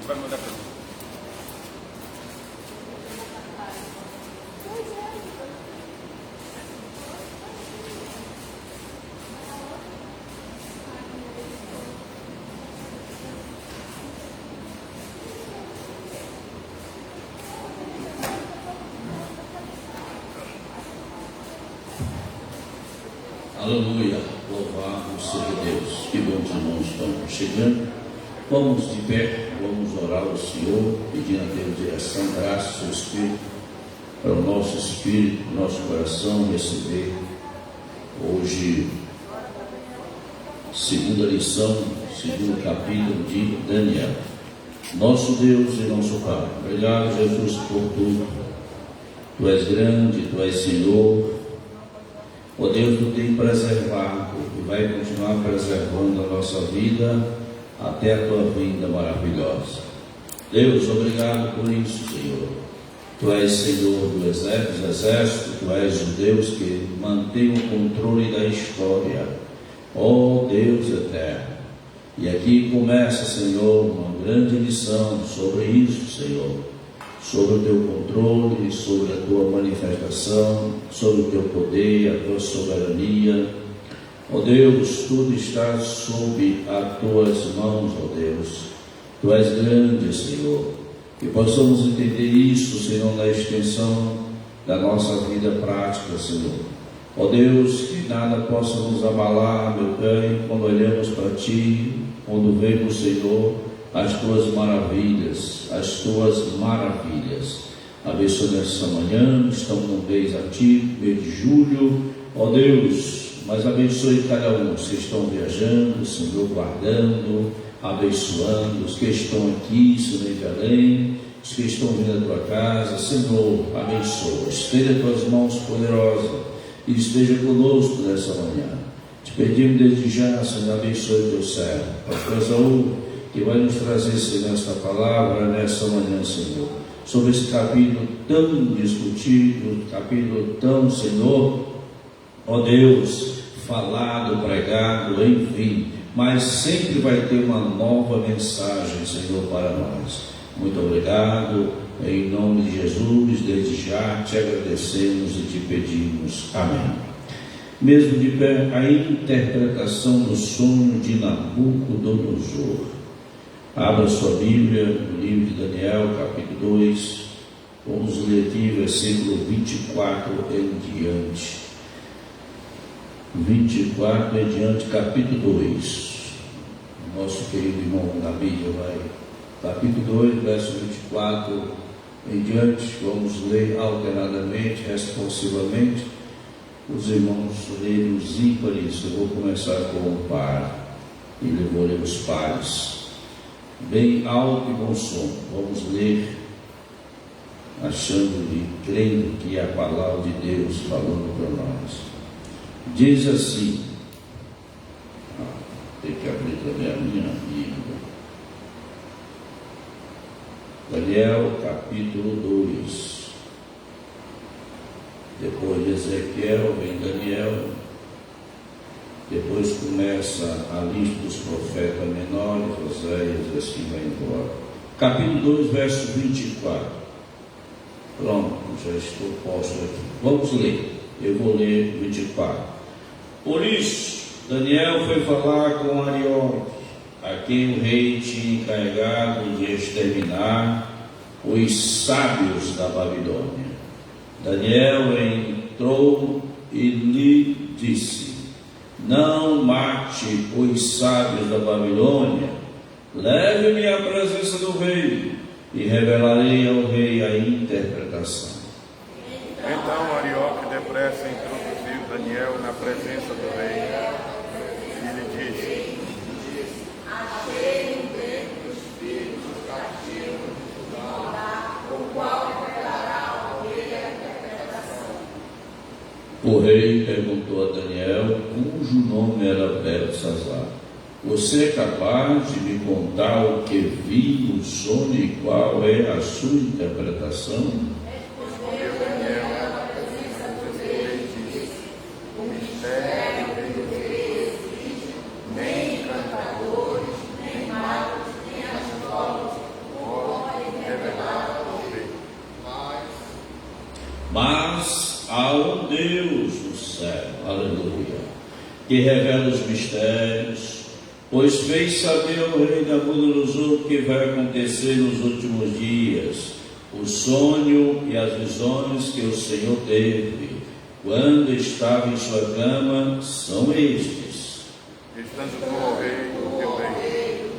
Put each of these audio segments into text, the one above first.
Vai mandar para mim. Aleluia, louvado seja Deus. Que bom que os irmãos estão chegando. Vamos de pé, vamos orar ao Senhor, pedindo a Deus direção, graça, seu Espírito, para o nosso espírito, nosso coração receber hoje segunda lição, segundo capítulo de Daniel. Nosso Deus e nosso Pai, obrigado, Jesus, por tudo. Tu és grande, Tu és Senhor. Ó Deus, Tu tem preservado e vai continuar preservando a nossa vida até a Tua vinda maravilhosa. Deus, obrigado por isso, Senhor. Tu és Senhor do exército, Tu és o Deus que mantém o controle da história. Ó Deus eterno. E aqui começa, Senhor, uma grande lição sobre isso, Senhor. Sobre o Teu controle, sobre a Tua manifestação, sobre o Teu poder, a Tua soberania. Ó Deus, tudo está sob as Tuas mãos, ó Deus. Tu és grande, Senhor. Que possamos entender isso, Senhor, na extensão da nossa vida prática, Senhor. Ó Deus, que nada possa nos abalar, meu Pai, quando olhamos para Ti, quando vemos, Senhor, as Tuas maravilhas, as Tuas maravilhas. Abençoe nessa manhã, estamos no mês ativo, mês de julho, ó Deus, mas abençoe cada um, os que estão viajando, Senhor, guardando, abençoando, os que estão aqui, Senhor, em Belém, os que estão vindo à Tua casa, Senhor, abençoa, estenda Tuas mãos poderosas e esteja conosco nessa manhã. Te pedimos desde já, Senhor, abençoe Teu servo, Pastor Esaú, que vai nos trazer, Senhor, esta palavra nessa manhã, Senhor, sobre esse capítulo tão discutido, capítulo tão, Senhor, ó Deus, falado, pregado, enfim, mas sempre vai ter uma nova mensagem, Senhor, para nós. Muito obrigado, em nome de Jesus, desde já te agradecemos e te pedimos. Amém. Mesmo de pé, a interpretação do sonho de Nabucodonosor. Abra sua Bíblia no livro de Daniel, capítulo 2, vamos ler aqui versículo 24 em diante. 24 em diante, capítulo 2. Nosso querido irmão na Bíblia vai. Capítulo 2, verso 24 em diante, vamos ler alternadamente, responsivamente. Os irmãos lerem os ímpares, eu vou começar com o par e vou ler os pares. Bem alto e bom som, vamos ler, achando e crendo que é a palavra de Deus falando para nós. Diz assim, tem que abrir também a minha Bíblia. Daniel, capítulo 2. Depois de Ezequiel vem Daniel. Depois começa a lista dos profetas menores, Oséias, assim vai embora. Capítulo 2, verso 24. Pronto, já estou posto aqui. Vamos ler. Eu vou ler 24. Por isso, Daniel foi falar com Arioque, a quem o rei tinha encarregado de exterminar os sábios da Babilônia. Daniel entrou e lhe disse: não mate os sábios da Babilônia, leve-me à presença do rei e revelarei ao rei a interpretação. Então Arioque depressa introduziu Daniel na presença do rei e lhe disse: achei um dentro do espírito cativo o qual revelará ao rei a interpretação. O rei perguntou a Daniel, cujo nome era Beltesazar: você é capaz de me contar o que vi no sonho e qual é a sua interpretação? Respondeu Daniel na presença do rei e disse: o mistério do rei existe, nem encantadores, nem magos, nem astrólogos que revela os mistérios, pois fez saber ao rei Nabucodonosor o que vai acontecer nos últimos dias, o sonho e as visões que o Senhor teve, quando estava em sua cama, são estes. Estando tu, ó rei, o teu rei,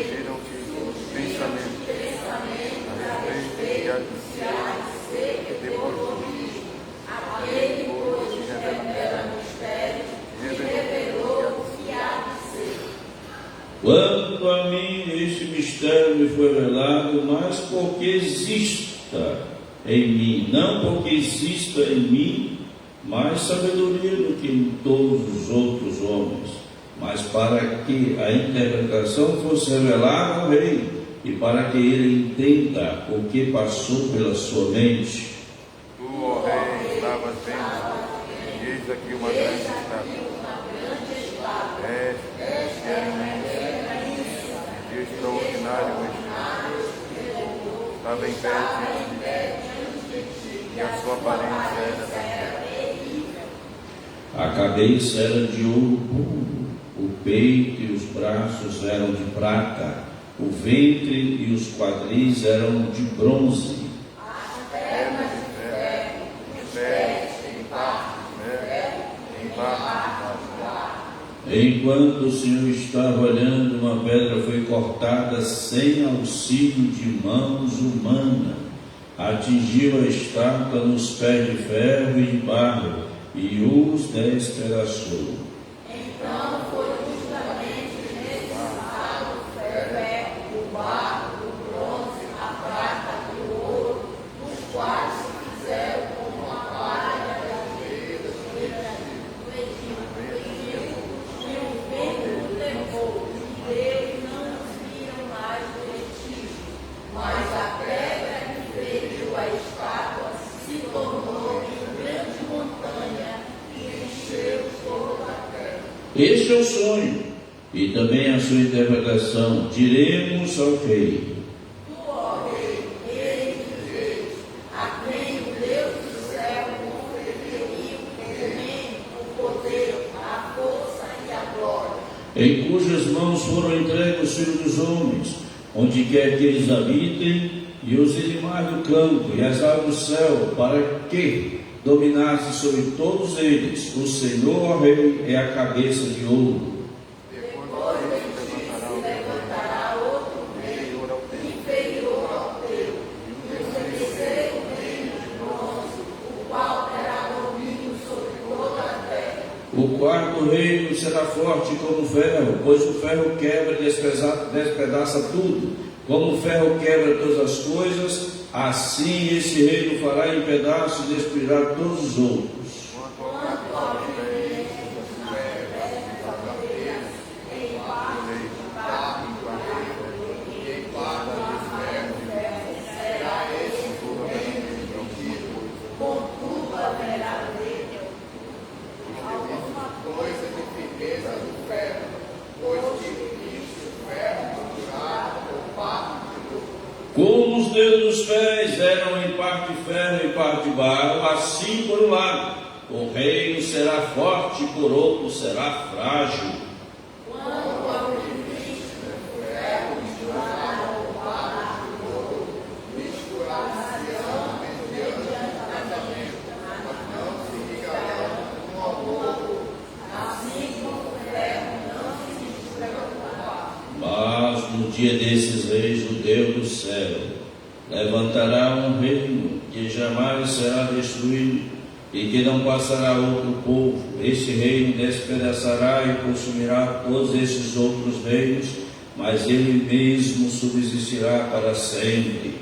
viram-te pensamentos a respeito de há de ser, que depois do aquele te revela mistérios, revelou que há de ser. Quanto a mim, este mistério me foi revelado, mas porque exista em mim, não porque exista em mim mais sabedoria do que em todos os outros homens, mas para que a interpretação fosse revelada ao rei e para que ele entenda o que passou pela sua mente. Tu, ó rei, estavas vendo, e eis aqui uma grande estátua. É imenso, e extraordinário estava em pé diante de ti, e a sua aparência era terrível. A cabeça era de ouro puro, o peito e os braços eram de prata, o ventre e os quadris eram de bronze. As pernas de ferro, os pés em parte de barro. Enquanto o Senhor estava olhando, uma pedra foi cortada sem auxílio de mãos humanas, atingiu a estátua nos pés de ferro e de barro e os despedaçou. Então foi justamente necessário o ferro, o barro, o bronze, a prata e o ouro, os quais se fizeram como a palha das vidas do Egito, e o vento levou, e eles não os viram mais vestígios. Mas a pedra que feriu a estátua se tornou em grande montanha e encheu toda a terra. Este é o sonho e também a sua interpretação. Diremos ao rei: Tu, ó rei, eis de reis, a quem o Deus do céu conferiu o reino, o poder, a força e a glória. em cujas mãos foram entregues os filhos dos homens, onde quer que eles habitem, e os animais do campo e as aves do céu, para que dominasse sobre todos eles. O Senhor, ó rei, é a cabeça de ouro. Depois se levantará outro rei inferior ao teu, E o terceiro reino de bronze, o qual terá domínio sobre toda a terra. O quarto reino será forte como ferro, pois o ferro quebra e despedaça tudo. Como o ferro quebra todas as coisas, assim esse reino fará em pedaços e destruirá todos os outros. quanto ao rei, Contudo, haverá dele alguma coisa de firmeza do ferro, pois que viste o ferro pendurado ou parte de ouro. Como os dedos dos pés eram em parte ferro e parte barro, assim por um lado, o reino será forte, por outro será frágil. quanto ao que viste o ferro misturado ao barro de ouro, Misturação mediante tratamento, mas não se ligarão um ao outro. assim como o ferro não se mistura com o barro. Mas no dia desses reis, o Deus do céu levantará um reino que jamais será destruído e que não passará outro povo. Este reino despedaçará e consumirá todos esses outros reinos, mas ele mesmo subsistirá para sempre.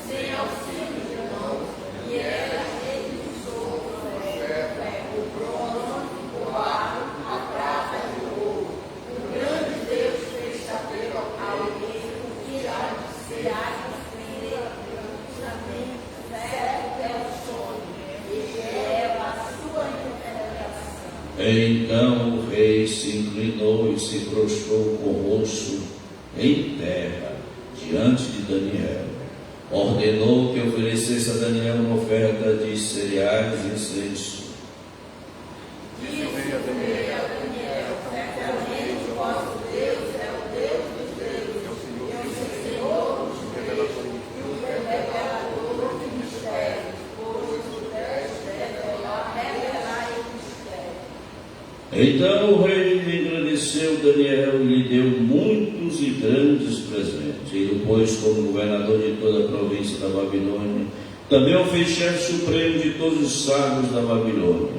Sem auxílio de mãos, e ela edificou o ferro, o bronze, o barro, a prata e o ouro. O grande Deus fez saber ao rei o que há de ser, justamente certo é o sonho, e revela a sua interpretação. Então o rei se inclinou e se prostrou com o rosto em terra diante de Daniel. ordenou que oferecesse a Daniel uma oferta de cereais e incenso. Disse o rei a Daniel, certamente o vosso Deus é o Deus dos deuses, é o e o Senhor, Senhor o revelador e o revelador de mistérios, pois pudeste revelar esse mistério. Então o rei agradeceu Daniel e lhe deu muitos e grandes presentes. Ele o pôs como governador de toda a província da Babilônia. Também o fez chefe supremo de todos os sábios da Babilônia.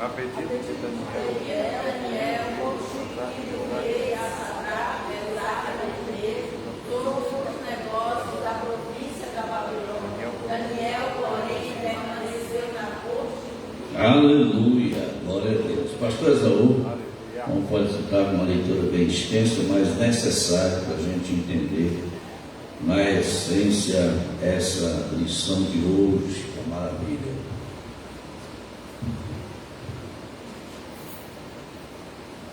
a pedido de Daniel, consultando o rei a Sadraque, Mesaque e Abednego, todos os negócios da província da Babilônia. Daniel, porém, permaneceu na corte. Aleluia, glória a Deus. Pastor Esaú, Aleluia. não pode ficar uma leitura bem extensa, mas necessária para a gente entender na essência essa lição de hoje, que é maravilha.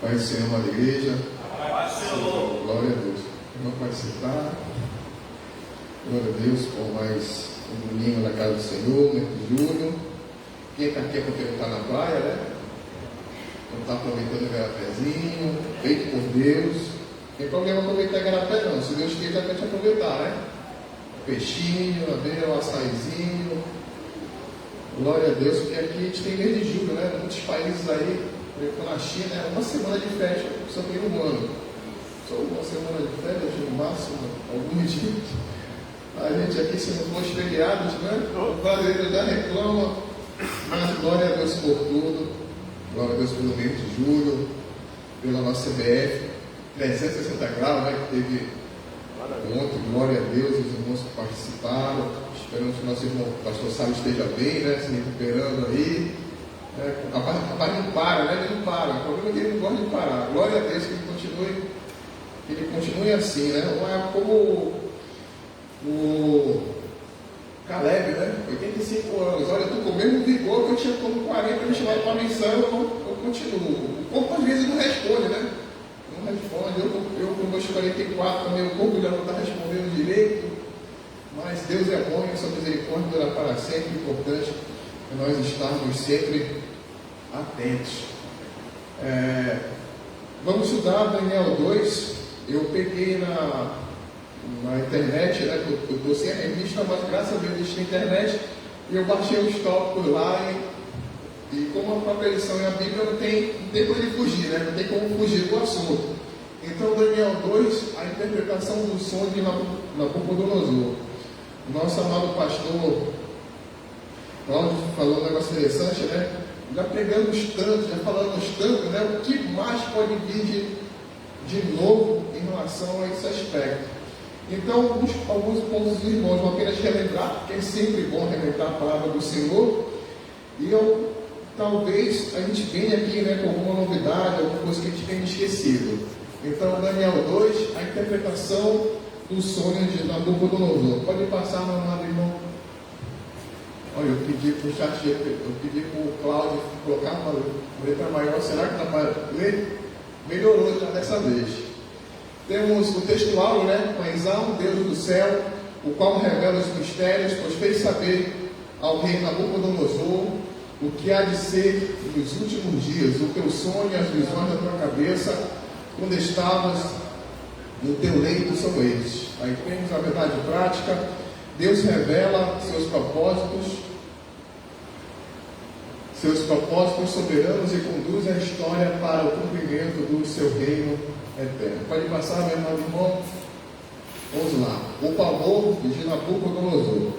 Pai do Senhor, amada igreja. Glória a Deus. Vamos participar. Glória a Deus por mais um domingo na casa do Senhor, mês de julho. Quem está aqui é porque não está na praia, né? Não está aproveitando o igarapézinho, feito por Deus. Não tem problema aproveitar o igarapé, não. Se Deus quiser, vai te aproveitar, né? Peixinho, um açaizinho. Glória a Deus, porque aqui a gente tem mês de julho, né? Muitos países aí, por exemplo, na China, é uma semana de festa, só tem um ano. Só uma semana de férias, no máximo, alguns dias. A gente aqui, se não for feriados, né? O brasileiro já reclama, mas glória a Deus por tudo. Glória a Deus pelo mês de julho, pela nossa CBF, 360 graus, né? Que teve ontem, glória a Deus, os irmãos que participaram. Esperamos que o nosso irmão pastor Sábio esteja bem, né? Se recuperando aí. O rapaz não para, né? Ele não para. O problema é que ele não gosta de parar. Glória a Deus que ele continue assim, né? Não é como o Caleb, né? 85 anos. Olha, eu estou com o mesmo vigor que eu tinha como 40, me chamaram para a missão, eu continuo. O corpo às vezes não responde, né? Não responde. Eu com meus 44 também, o corpo já não está respondendo direito. Mas Deus é bom e a sua misericórdia dura para sempre. O importante é nós estarmos sempre atentos. Vamos estudar Daniel 2. Eu peguei na internet, né? Eu estou sem a revista, mas graças a Deus existe na internet. E eu baixei os tópicos lá e como a própria lição e a Bíblia não tem como ele fugir, né? Não tem como fugir do assunto. Então Daniel 2, a interpretação do sonho de Nabucodonosor. Nosso amado pastor Cláudio falou um negócio interessante, né? Já pegamos tanto, já falamos tanto, né? O que mais pode vir de novo em relação a esse aspecto? Então, alguns pontos dos irmãos vão apenas relembrar, porque é sempre bom relembrar a palavra do Senhor. E talvez a gente venha aqui, né, com alguma novidade, alguma coisa que a gente tenha esquecido. Então, Daniel 2, a interpretação do sonho de Nabucodonosor. Pode passar, meu amado irmão. Olha, eu pedi para o chat, eu pedi para o Cláudio colocar uma letra maior. Será que dá para ler? Melhorou já dessa vez. Temos o textual, né? Mas há um Deus do céu, o qual revela os mistérios, pois fez saber ao rei Nabucodonosor o que há de ser nos últimos dias. O teu sonho e as visões da tua cabeça, quando estavas no teu leito, são eles. Aí temos a verdade prática. Deus revela seus propósitos soberanos e conduz a história para o cumprimento do seu reino eterno. Pode passar, meu irmão, irmão. Vamos lá. O pavor de Nabucodonosor.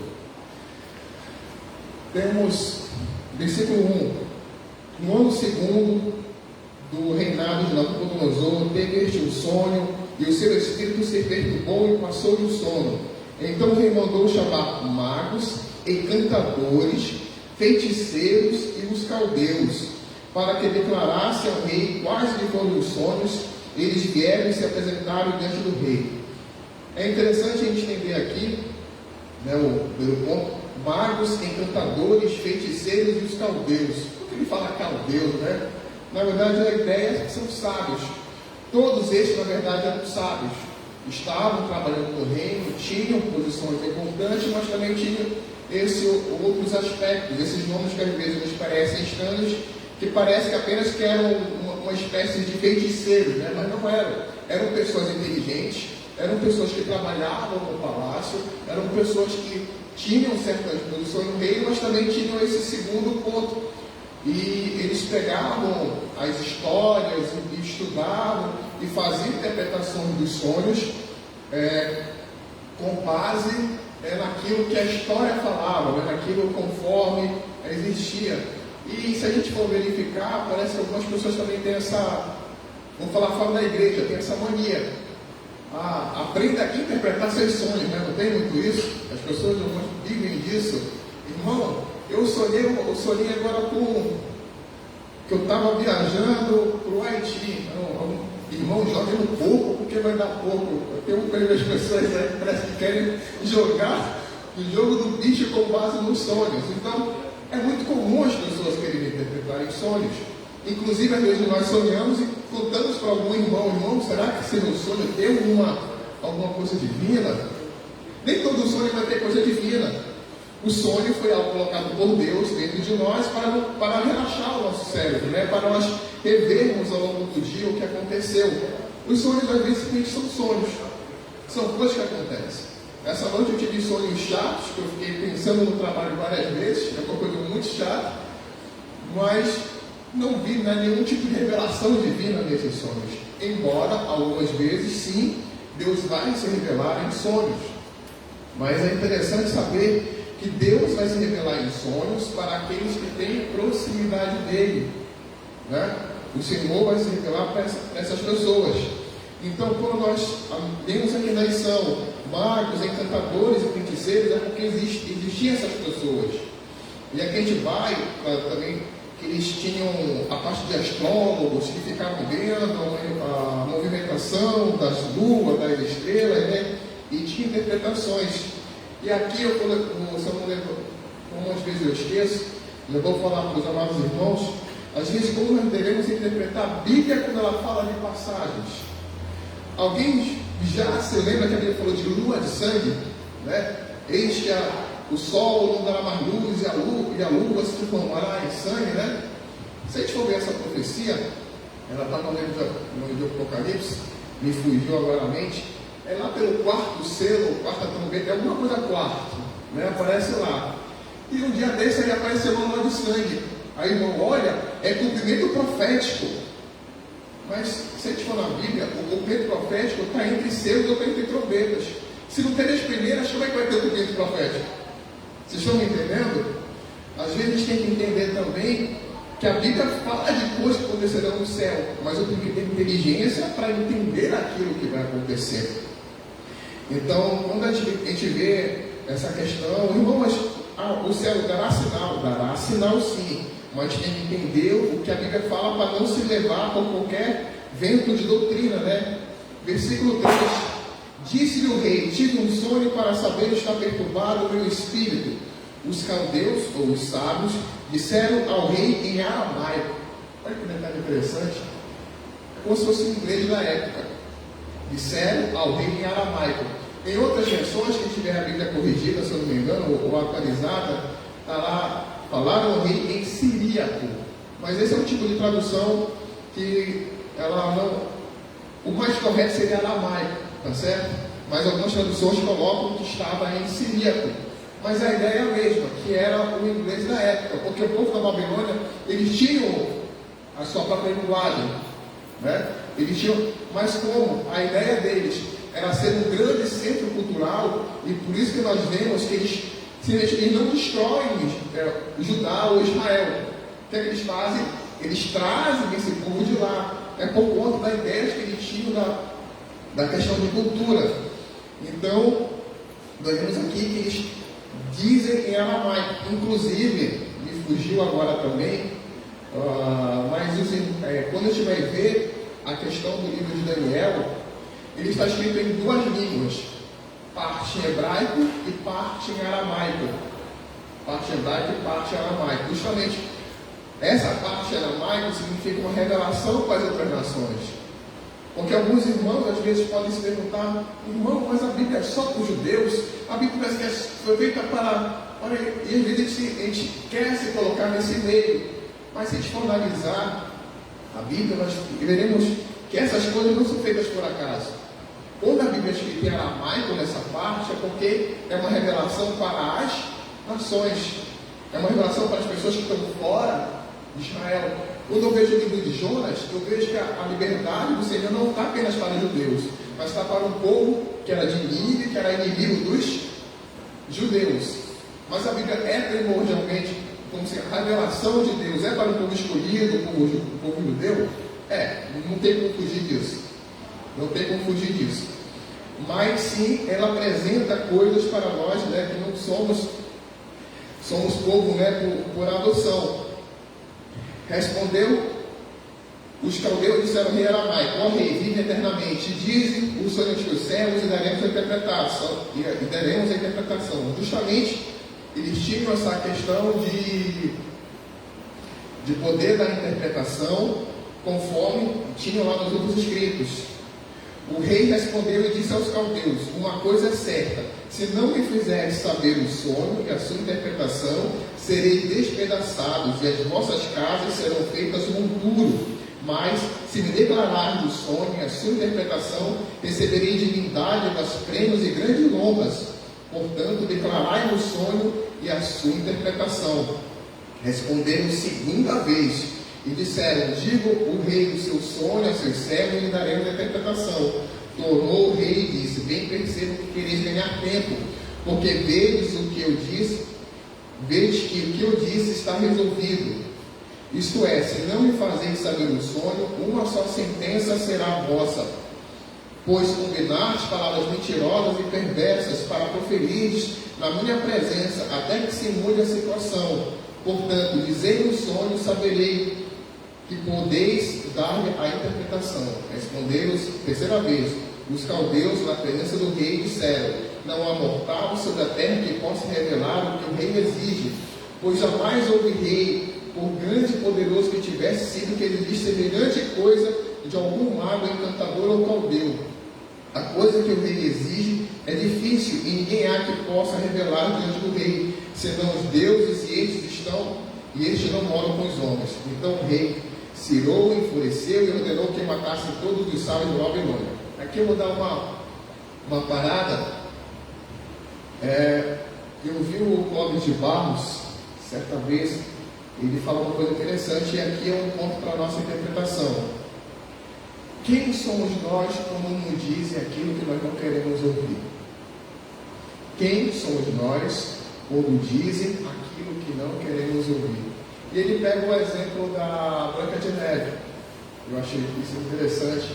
Temos versículo 1. No ano segundo do reinado de Nabucodonosor, teve este um sonho, e o seu espírito se fez bom e passou-lhe o sono. Então o rei mandou chamar magos, encantadores, feiticeiros e os caldeus, para que declarasse ao rei quais lhe foram os sonhos. Eles vieram e se apresentaram diante do rei. É interessante a gente entender aqui, né, o primeiro ponto: magos, encantadores, feiticeiros e os caldeus. Por que ele fala caldeus, né? Na verdade, a ideia é que são sábios. Todos estes, na verdade, eram sábios. estavam trabalhando no reino, tinham posições importantes, mas também tinham outros aspectos, esses nomes que às vezes nos parecem estranhos, que parece que apenas que eram uma espécie de feiticeiros, né? Mas não eram. Eram pessoas inteligentes, eram pessoas que trabalhavam no palácio, eram pessoas que tinham certas posições no reino, mas também tinham esse segundo ponto. E eles pegavam as histórias e estudavam e faziam interpretações dos sonhos com base naquilo que a história falava, né? Naquilo conforme existia. E se a gente for verificar, parece que algumas pessoas também têm essa, vamos falar fora da igreja, tem essa mania. Aprenda a interpretar seus sonhos, né? Não tem muito isso? As pessoas vivem disso. Irmão, eu sonhei agora que eu estava viajando para o Haiti. Irmão, joga no porco porque vai dar porco. Eu tenho as pessoas aí que parece que querem jogar o jogo do bicho com base nos sonhos. Então, é muito comum as pessoas querem interpretar os sonhos. Inclusive, às vezes nós sonhamos e contamos para algum irmão, será que esse meu sonho tem alguma coisa divina? Nem todo sonho vai ter coisa divina. O sonho foi algo colocado por Deus dentro de nós para relaxar o nosso cérebro, né? Para nós revermos ao longo do dia o que aconteceu. Os sonhos, às vezes, são sonhos. São coisas que acontecem. Essa noite eu tive sonhos chatos, que eu fiquei pensando no trabalho várias vezes, é uma coisa muito chata, mas não vi nenhum tipo de revelação divina nesses sonhos. Embora, algumas vezes, sim, Deus vai se revelar em sonhos. Mas é interessante saber que Deus vai se revelar em sonhos para aqueles que têm proximidade dele, né? O Senhor vai se revelar para essas pessoas. Então, quando nós vemos aqui na lição magos, encantadores e feiticeiros, é porque existiam essas pessoas. E aqui a gente vai também, que eles tinham a parte de astrólogos que ficavam vendo a movimentação das luas, das estrelas, né? E tinha interpretações. E aqui eu não lembro, como às vezes eu esqueço, eu vou falar para os amados irmãos, às vezes como nós devemos interpretar a Bíblia quando ela fala de passagens. Alguém já se lembra que a Bíblia falou de lua de sangue, né? Eis que o sol não dará mais luz e a lua se transformará em sangue, né? Se a gente for ver essa profecia, ela está no livro de Apocalipse, me fugiu agora a mente, é lá pelo quarto selo, quarta trombeta, é alguma coisa quarto, né? Aparece lá. E um dia desse aí apareceu uma lua de sangue. Aí, irmão, olha, é cumprimento profético. Mas, se a gente for na Bíblia, o cumprimento profético está entre selos ou entre trombetas. Se não tem as primeiras, como é que vai ter o cumprimento profético? Vocês estão me entendendo? Às vezes a gente tem que entender também que a Bíblia fala de coisas que acontecerão no céu, mas eu tenho que ter inteligência para entender aquilo que vai acontecer. Então, quando a gente vê essa questão, irmão, mas o céu dará sinal sim, mas a gente tem que entender o que a Bíblia fala para não se levar por qualquer vento de doutrina, né? Versículo 3: disse-lhe o rei, tive um sonho para saber, está perturbado o meu espírito. Os caldeus, ou os sábios, disseram ao rei em aramaico. Olha que detalhe interessante, é como se fosse o inglês da época. Disseram ao rei em aramaico. Em outras versões, que tiver a Bíblia corrigida, se eu não me engano, ou atualizada, está lá, falaram ao rei em siríaco. Mas esse é um tipo de tradução que ela não... O mais correto seria aramaico, tá certo? Mas algumas traduções colocam que estava em siríaco. Mas a ideia é a mesma, que era o inglês da época, porque o povo da Babilônia, eles tinham a sua própria linguagem, né? Eles tinham, mas como a ideia deles era ser um grande centro cultural, e por isso que nós vemos que eles não destroem Judá ou Israel. O que é que eles fazem? Eles trazem esse povo de lá. É por conta da ideia que eles tinham da questão de cultura. Então, nós vemos aqui que eles dizem em aramaico. Inclusive, me fugiu agora também, mas quando a gente vai ver a questão do livro de Daniel, ele está escrito em duas línguas, parte em hebraico e parte em aramaico. Parte em hebraico e parte em aramaico. Justamente, essa parte em aramaico significa uma revelação para as outras nações. Porque alguns irmãos às vezes podem se perguntar: irmão, mas a Bíblia é só para os judeus? A Bíblia parece que foi feita para... E às vezes a gente quer se colocar nesse meio. Mas se a gente for analisar a Bíblia, nós veremos que essas coisas não são feitas por acaso. Quando a Bíblia é escrita em aramaico nessa parte, é porque é uma revelação para as nações. É uma revelação para as pessoas que estão fora de Israel. Quando eu vejo o livro de Jonas, eu vejo que a liberdade do Senhor não está apenas para os judeus, mas está para um povo que era de Nínive, que era inimigo dos judeus. Mas a Bíblia é primordialmente, como se a revelação de Deus é para o povo escolhido, o povo judeu? Não tem como fugir disso. Não tem como fugir disso. Mas sim, ela apresenta coisas para nós, que não somos povo, por adoção. Respondeu os caldeus, disseram ao rei aramaico: ó rei, vive eternamente, dize o sonho dos teus servos e daremos a interpretação. Justamente eles tinham essa questão de poder da interpretação, conforme tinham lá nos outros escritos. O rei respondeu e disse aos caldeus: uma coisa é certa, se não me fizeres saber o sonho e a sua interpretação, sereis despedaçados, e as vossas casas serão feitas monturo. Mas, se me declarardes o sonho e a sua interpretação, receberei divindade, das prêmios e grandes lombas. Portanto, declarai-me o sonho e a sua interpretação. Responderam segunda vez e disseram: digo o rei do seu sonho a seus servos e lhe daremos a interpretação. Tornou o rei e disse: bem percebo que quereis ganhar tempo, porque vedes o que eu disse, vedes que o que eu disse está resolvido. Isto é, se não me fazeis saber o sonho, uma só sentença será vossa, pois combinastes palavras mentirosas e perversas para proferires na minha presença, até que se mude a situação. Portanto, dizei o sonho, saberei que podeis dar-me a interpretação. Responderam terceira vez os caldeus na presença do rei e disseram: não há mortal sobre a terra que possa revelar o que o rei exige, pois jamais houve rei, por grande e poderoso que tivesse sido, que exigisse semelhante coisa de algum mago, encantador ou caldeu. A coisa que o rei exige é difícil e ninguém há que possa revelar diante do rei, senão os deuses, e estes não moram com os homens. Então o rei se irou, enfureceu e ordenou que matassem todos os sábios de Babilônia. Aqui eu vou dar uma parada. Eu vi o Clóvis de Barros, certa vez, ele fala uma coisa interessante, e aqui é um ponto para a nossa interpretação. Quem somos nós quando nos dizem aquilo que nós não queremos ouvir? Quem somos nós quando dizem aquilo que não queremos ouvir? E ele pega o exemplo da Branca de Neve. Eu achei isso interessante.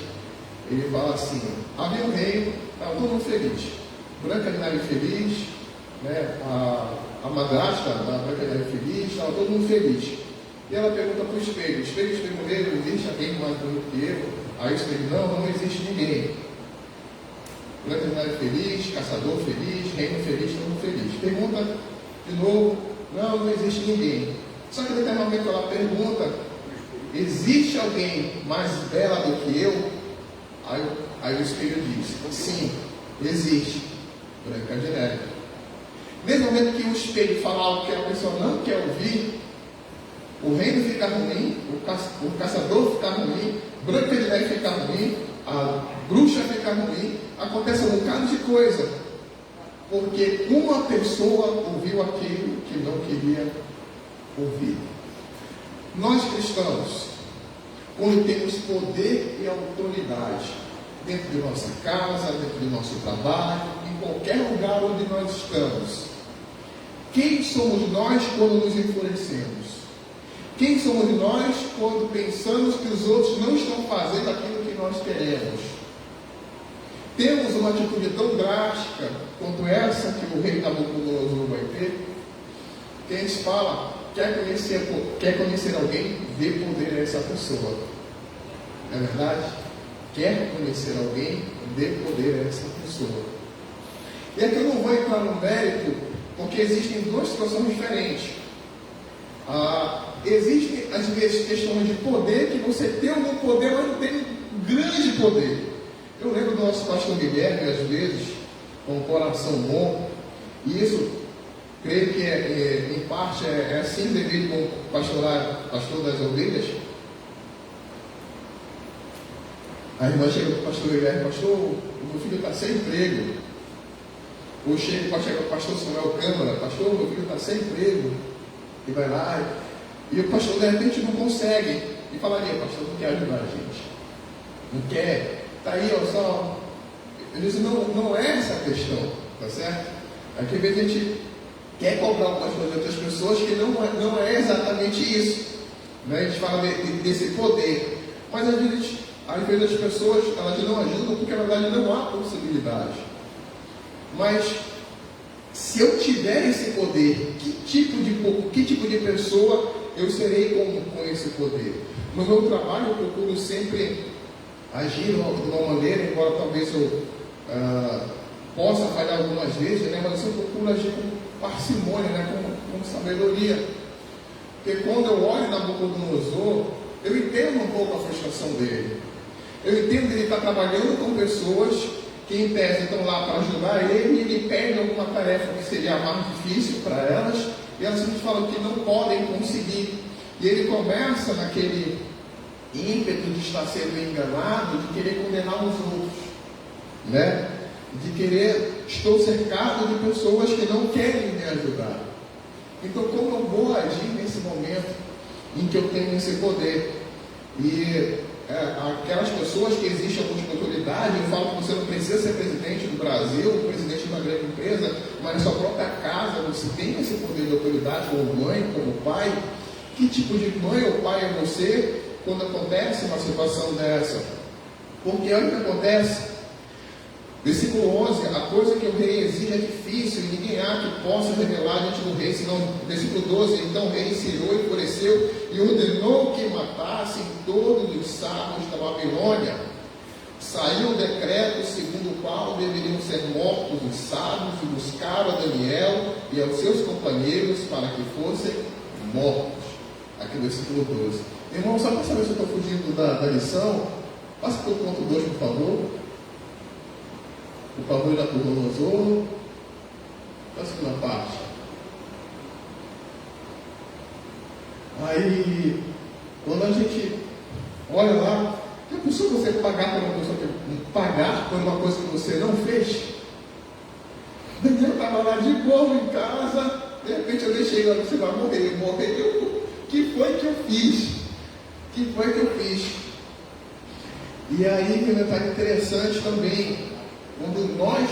Ele fala assim: havia um reino, estava todo mundo feliz. Branca de Neve feliz, a madrasta da Branca de Neve feliz, estava todo mundo feliz. E ela pergunta para o espelho: espelho, existe alguém mais bonito que eu? Aí o espelho: não existe ninguém. Branca de Neve feliz, caçador feliz, reino feliz, todo mundo feliz. Pergunta de novo: não existe ninguém. Só que até o momento ela pergunta: existe alguém mais bela do que eu? Aí o espelho diz: sim, existe. Branca de Neve. Nesse momento que o espelho fala algo que a pessoa não quer ouvir, o reino fica ruim, o caçador fica ruim, Branca de Neve fica ruim, a bruxa fica ruim, acontece um bocado de coisa, porque uma pessoa ouviu aquilo que não queria ouvir. Nós cristãos, quando temos poder e autoridade dentro de nossa casa, dentro do nosso trabalho, em qualquer lugar onde nós estamos, quem somos nós quando nos enfurecemos? Quem somos nós quando pensamos que os outros não estão fazendo aquilo que nós queremos? Temos uma atitude tão drástica quanto essa que o rei Nabucodonosor vai ter, que a gente fala: quer conhecer alguém, dê poder a essa pessoa. Não é verdade? Quer conhecer alguém, dê poder a essa pessoa. E aqui eu não vou entrar no mérito, porque existem duas situações diferentes. Existem, às vezes, questões de poder, que você tem algum poder, mas não tem um grande poder. Eu lembro do nosso pastor Guilherme, às vezes, com o coração bom, e isso, creio que em parte é assim devido com o pastor das ovelhas. A irmã chega para o pastor Guilherme: pastor, o meu filho está sem emprego. Ou chega para o pastor Samuel Câmara: pastor, meu filho está sem emprego. E vai lá, e o pastor de repente não consegue. E falaria: pastor, não quer ajudar a gente. Não quer. Está aí, ó, só. Eu disse: não é essa a questão, tá certo? Aqui às vezes a gente quer cobrar algumas coisas de outras pessoas que não é exatamente isso. Né? A gente fala desse poder. Mas às vezes as pessoas elas não ajudam porque na verdade não há possibilidade. Mas se eu tiver esse poder, que tipo de pessoa eu serei com esse poder? No meu trabalho eu procuro sempre agir de uma maneira, embora talvez eu possa falhar algumas vezes, né? Mas eu procuro agir com parcimônia, né? com sabedoria. Porque quando eu olho Nabucodonosor, eu entendo um pouco a frustração dele. Eu entendo que ele está trabalhando com pessoas que em tese estão lá para ajudar ele, e ele pede alguma tarefa que seria a mais difícil para elas, e elas simplesmente falam que não podem conseguir. E ele começa naquele ímpeto de estar sendo enganado, de querer condenar os outros, né? De querer, estou cercado de pessoas que não querem me ajudar. Então, como eu vou agir nesse momento em que eu tenho esse poder? E aquelas pessoas que existem alguma autoridade, eu falo que você não precisa ser presidente do Brasil, presidente de uma grande empresa, mas na sua própria casa você tem esse poder de autoridade, como mãe, como pai. Que tipo de mãe ou pai é você quando acontece uma situação dessa? Porque olha o que acontece. Versículo 11: a coisa que o rei exige é difícil, e ninguém há que possa revelar diante do rei, senão. Versículo 12: então o rei se irou e enfureceu e ordenou que matassem todos os sábios da Babilônia. Saiu o decreto segundo o qual deveriam ser mortos os sábios, e buscaram a Daniel e aos seus companheiros para que fossem mortos. Aqui no versículo 12. Irmão, só para saber se eu estou fugindo da lição, passa para o ponto 2, por favor. Por favor, Nabucodonosor, a segunda parte. Aí, quando a gente olha lá, já pensou você pagar por uma coisa que você não fez? Daniel estava lá de boa em casa, de repente eu deixei lá, você vai morrer. O que foi que eu fiz? E aí, tem um detalhe interessante também. Quando nós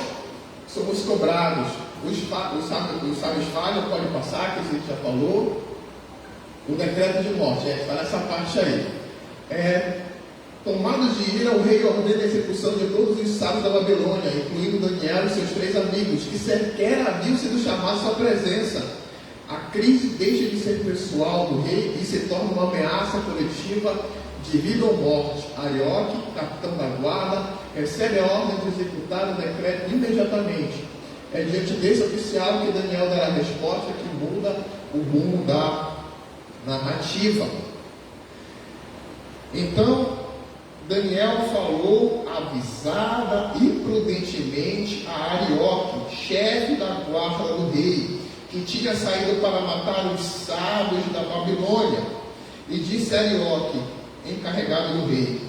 somos cobrados, os sábios falham, pode passar, que a gente já falou, o decreto de morte, está nessa parte aí. Tomado de ira, o rei ordena a execução de todos os sábios da Babilônia, incluindo Daniel e seus 3 amigos, que sequer haviam sido chamados à sua presença. A crise deixa de ser pessoal do rei e se torna uma ameaça coletiva de vida ou morte. Arioque, capitão da guarda, recebe a ordem de executar o decreto imediatamente. É diante desse oficial que Daniel dará a resposta que muda o rumo da narrativa. Então, Daniel falou avisada e prudentemente a Arioque, chefe da guarda do rei, que tinha saído para matar os sábios da Babilônia, e disse a Arioque, encarregado do rei: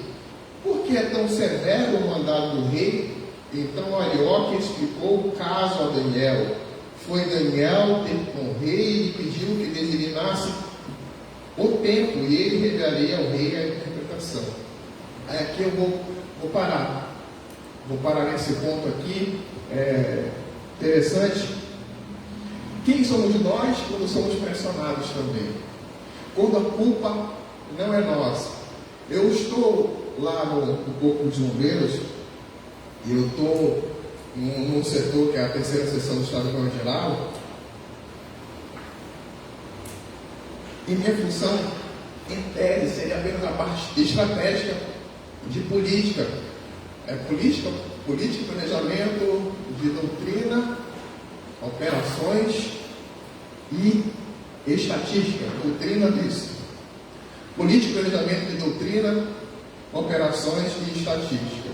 por que é tão severo o mandado do rei? Então Arioque explicou o caso a Daniel. Foi Daniel ter com o rei e lhe pediu que designasse o tempo, e ele revelaria ao rei a interpretação. Aí aqui eu vou parar. Vou parar nesse ponto aqui. Interessante. Quem somos nós quando somos pressionados também? Quando a culpa não é nossa. Eu estou lá no Corpo de Bombeiros, e eu estou num setor que é a 3ª seção do Estado do Rio Geral, e minha função, em tese, seria apenas a parte estratégica de política. Política, planejamento de doutrina, operações e estatística. Doutrina disso. Política, planejamento de doutrina, operações e estatística.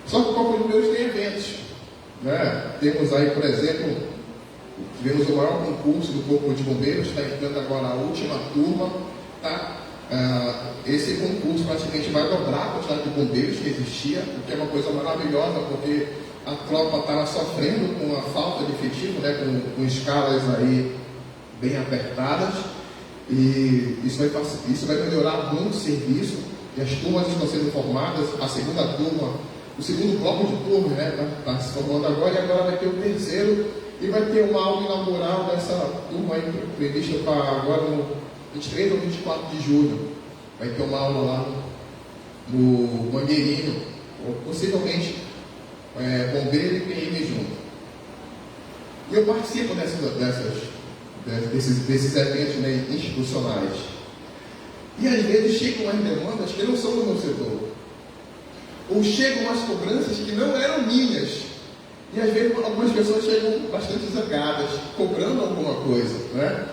Só que o Corpo de Bombeiros tem eventos, né? Temos aí, por exemplo, tivemos o maior concurso do Corpo de Bombeiros, está entrando agora a última turma, tá? Esse concurso praticamente vai dobrar a quantidade de bombeiros que existia, o que é uma coisa maravilhosa, porque a tropa estava sofrendo com a falta de efetivo, né? com escalas aí bem apertadas, e isso vai melhorar muito o serviço, e as turmas estão sendo formadas, a segunda turma, o segundo bloco de turma, né? Está se formando agora, e agora vai ter o terceiro, e vai ter uma aula inaugural dessa turma aí, prevista para agora no 23 ou 24 de julho. Vai ter uma aula lá no Mangueirinho, ou possivelmente bombeiro e PM junto. E eu participo desses eventos, né, institucionais. E às vezes chegam umas demandas que não são do meu setor. Ou chegam umas cobranças que não eram minhas. E às vezes algumas pessoas chegam bastante zangadas, cobrando alguma coisa, né?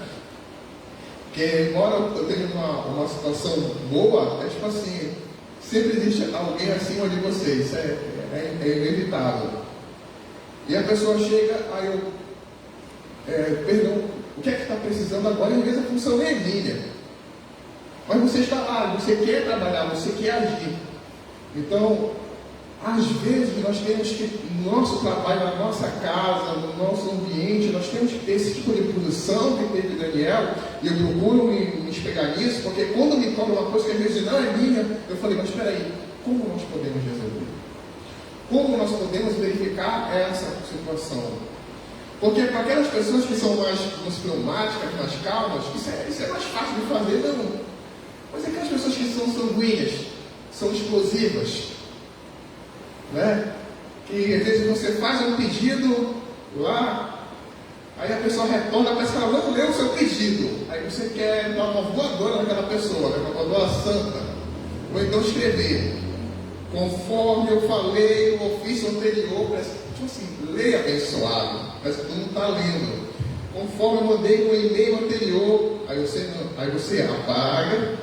Porque embora eu tenha uma situação boa, é tipo assim, sempre existe alguém acima de vocês, é inevitável. E a pessoa chega, aí eu, perdão, o que é que está precisando agora? E às vezes a função nem é minha. Mas você está lá, você quer trabalhar, você quer agir. Então, às vezes nós temos que, no nosso trabalho, na nossa casa, no nosso ambiente, nós temos que ter esse tipo de posição que teve Daniel, e eu procuro me espelhar nisso, porque quando me cobra uma coisa que às vezes não é minha, eu falei, mas espera aí, como nós podemos resolver? Como nós podemos verificar essa situação? Porque para aquelas pessoas que são mais fleumáticas, mais calmas, isso é mais fácil de fazer, não. Mas aquelas pessoas que são sanguíneas, são explosivas, né? Que às vezes você faz um pedido lá, aí a pessoa retorna, parece que ela não leu o seu pedido, aí você quer dar uma voadora naquela pessoa, né? Uma voadora santa, ou então escrever, conforme eu falei no ofício anterior, parece, tipo assim, leia abençoado, parece que tu não está lendo, conforme eu mandei no e-mail anterior, aí você apaga,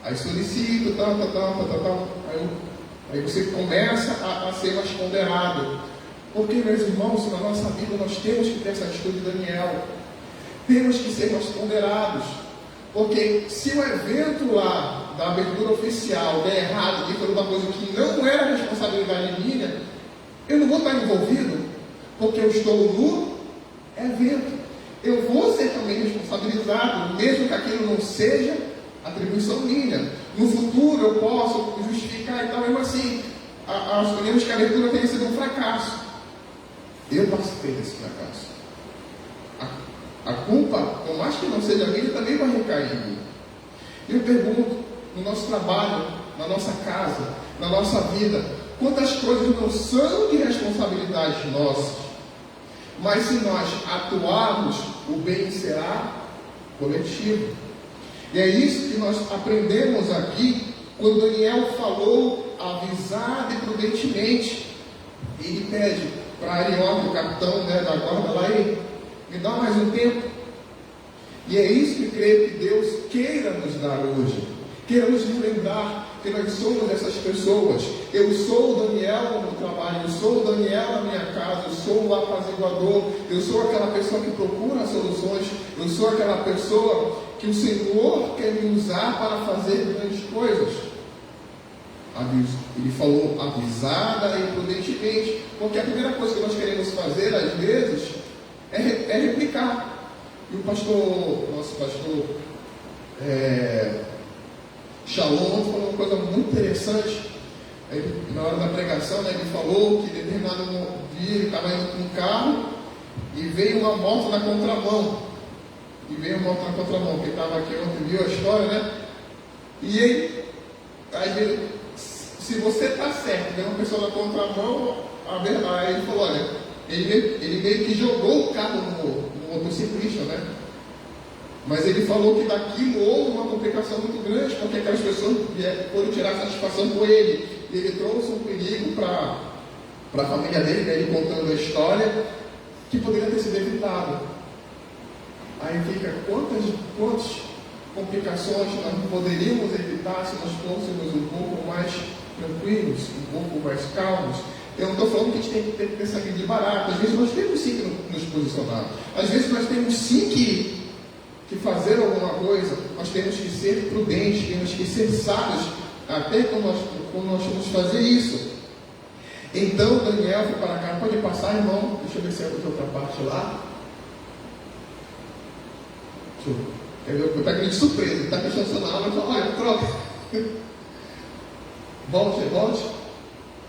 aí solicita, tal. Aí você começa a ser mais ponderado. Porque, meus irmãos, na nossa vida nós temos que ter essa atitude de Daniel. Temos que ser mais ponderados. Porque se o evento lá da abertura oficial der errado, e for uma coisa que não era responsabilidade minha, eu não vou estar envolvido, porque eu estou no evento. Eu vou ser também responsabilizado, mesmo que aquilo não seja atribuição minha. No futuro eu posso justificar e tal, mesmo assim, asumimos que a abertura tenha sido um fracasso. Eu participei desse fracasso. A culpa, por mais que não seja minha, também vai recair em mim. Eu pergunto, no nosso trabalho, na nossa casa, na nossa vida, quantas coisas não são de responsabilidade nossa, mas se nós atuarmos, o bem será coletivo. E é isso que nós aprendemos aqui, quando Daniel falou avisado e prudentemente. Ele pede para Arion, o capitão, né, da guarda lá, me dá mais um tempo. E é isso que creio que Deus queira nos dar hoje. Queira nos lembrar que nós somos essas pessoas. Eu sou o Daniel no trabalho, eu sou o Daniel na minha casa, eu sou o apaziguador, eu sou aquela pessoa que procura soluções, eu sou aquela pessoa que o Senhor quer me usar para fazer grandes coisas. Ele falou avisada e prudentemente, porque a primeira coisa que nós queremos fazer, às vezes, é replicar. E o nosso pastor Shalom falou uma coisa muito interessante. Na hora da pregação, né, ele falou que determinado dia ele estava indo com um carro e veio uma moto na contramão. Quem estava aqui ontem viu a história, né? E ele, aí, se você está certo, vem uma pessoa na contramão, aí ele falou, olha, ele meio que jogou o carro no motociclista, né? Mas ele falou que daquilo houve uma complicação muito grande, porque aquelas pessoas foram tirar satisfação com ele. E ele trouxe um perigo para a família dele, né? Ele contando a história, que poderia ter sido evitado. Aí fica, complicações nós poderíamos evitar se nós fôssemos um pouco mais tranquilos, um pouco mais calmos. Eu não estou falando que a gente tem que ter pensamento de barato. Às vezes nós temos sim que nos posicionar. Às vezes nós temos sim que fazer alguma coisa. Nós temos que ser prudentes, temos que ser sábios, até quando nós vamos fazer isso. Então Daniel foi para cá. Pode passar, irmão? Deixa eu ver se é outra parte lá. Está aquele de surpresa. Ele está prestando na aula e fala, olha, troca. Volte.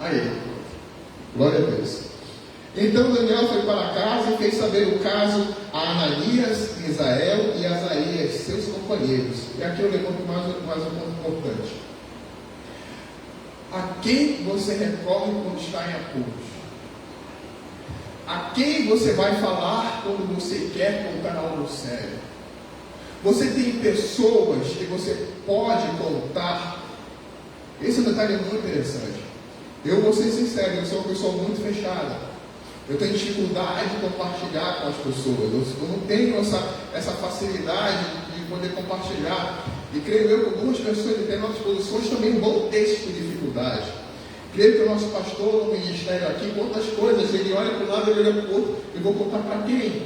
Aí. Glória a Deus. Então Daniel foi para casa e fez saber o caso a Ananias, Misael e Azarias, seus companheiros. E aqui eu levanto mais um ponto importante. A quem você recorre quando está em apuros? A quem você vai falar quando você quer contar algo sério? Você tem pessoas que você pode contar. Esse é um detalhe muito interessante. Eu vou ser sincero, eu sou uma pessoa muito fechada. Eu tenho dificuldade de compartilhar com as pessoas. Eu não tenho essa facilidade de poder compartilhar. E creio eu que algumas pessoas em determinadas posições também vão ter esse tipo de dificuldade. Creio que o nosso pastor no ministério aqui, quantas coisas, ele olha para um lado, ele olha para o outro. Eu vou contar para quem?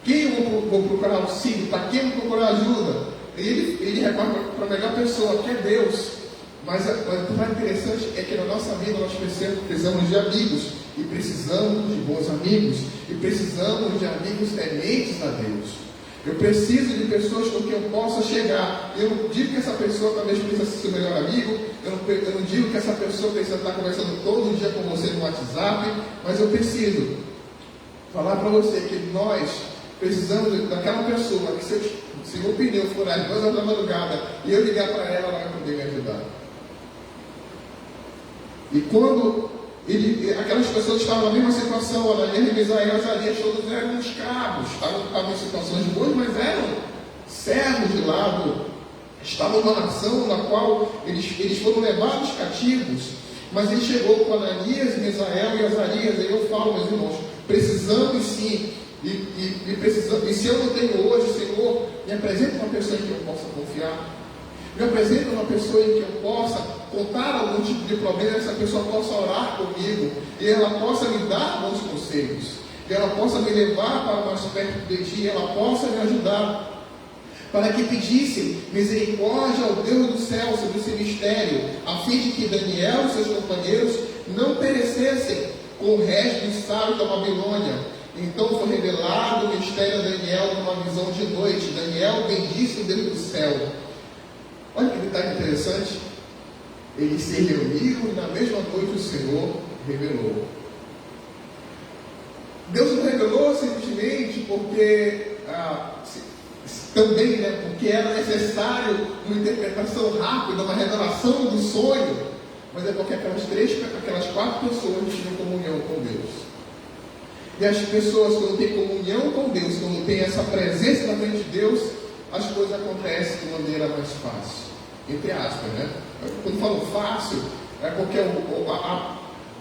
Quem eu vou procurar auxílio? Para quem eu vou procurar ajuda? Ele recorre para a melhor pessoa, que é Deus. Mas o mais interessante é que na nossa vida nós precisamos de amigos, e precisamos de bons amigos, e precisamos de amigos tementes a Deus. Eu preciso de pessoas com quem eu possa chegar. Eu não digo que essa pessoa talvez precisa ser seu melhor amigo, eu não digo que essa pessoa precisa estar conversando todo dia com você no WhatsApp, mas eu preciso falar para você que nós precisamos daquela pessoa que se o pneu furar às 2 horas da madrugada e eu ligar para ela, ela vai poder me ajudar. E quando aquelas pessoas estavam na mesma situação, Ananias, Misael e Azarias, todos eram escravos, estavam em situações boas, mas eram servos de lado, estavam numa nação na qual eles foram levados cativos. Mas ele chegou com Ananias, Misael e Azarias, e eu falo, meus irmãos, precisamos sim, e se eu não tenho hoje, Senhor, me apresenta uma pessoa em que eu possa confiar. Me apresenta uma pessoa em que eu possa contar algum tipo de problema, essa pessoa possa orar comigo, e ela possa me dar bons conselhos, e ela possa me levar para mais perto de ti, ela possa me ajudar, para que pedissem misericórdia ao Deus do céu sobre esse mistério, a fim de que Daniel e seus companheiros não perecessem com o resto dos sábios da Babilônia. Então foi revelado o mistério a Daniel numa visão de noite. Daniel bendisse o Deus do céu. Olha que detalhe interessante. Eles se reuniram e na mesma noite o Senhor revelou. Deus não revelou simplesmente porque também, porque era necessário uma interpretação rápida, uma revelação do sonho, mas é porque aquelas 4 pessoas tinham comunhão com Deus. E as pessoas, quando têm comunhão com Deus, quando têm essa presença na frente de Deus, as coisas acontecem de maneira mais fácil. Entre aspas, né? Quando falo fácil, é porque